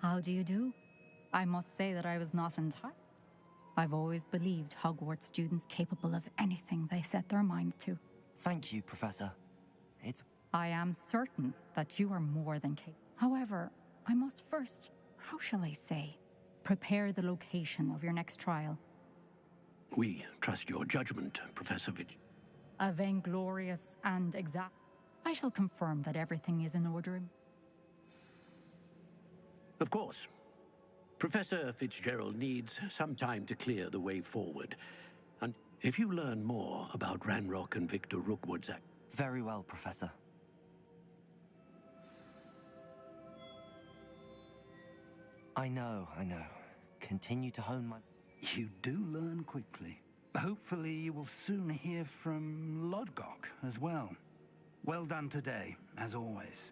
O: How do you do? I must say that I was not entirely. I've always believed Hogwarts students capable of anything they set their minds to.
H: Thank you, Professor.
O: I am certain that you are more than capable. However, I must first, how shall I say, prepare the location of your next trial.
L: We trust your judgment, Professor Fitch.
O: A vainglorious and exact. I shall confirm that everything is in order.
L: Of course. Professor Fitzgerald needs some time to clear the way forward. And if you learn more about Ranrock and Victor Rookwood's act...
H: Very well, Professor. I know. Continue to hone my...
G: You do learn quickly. Hopefully you will soon hear from Lodgok as well. Well done today, as always.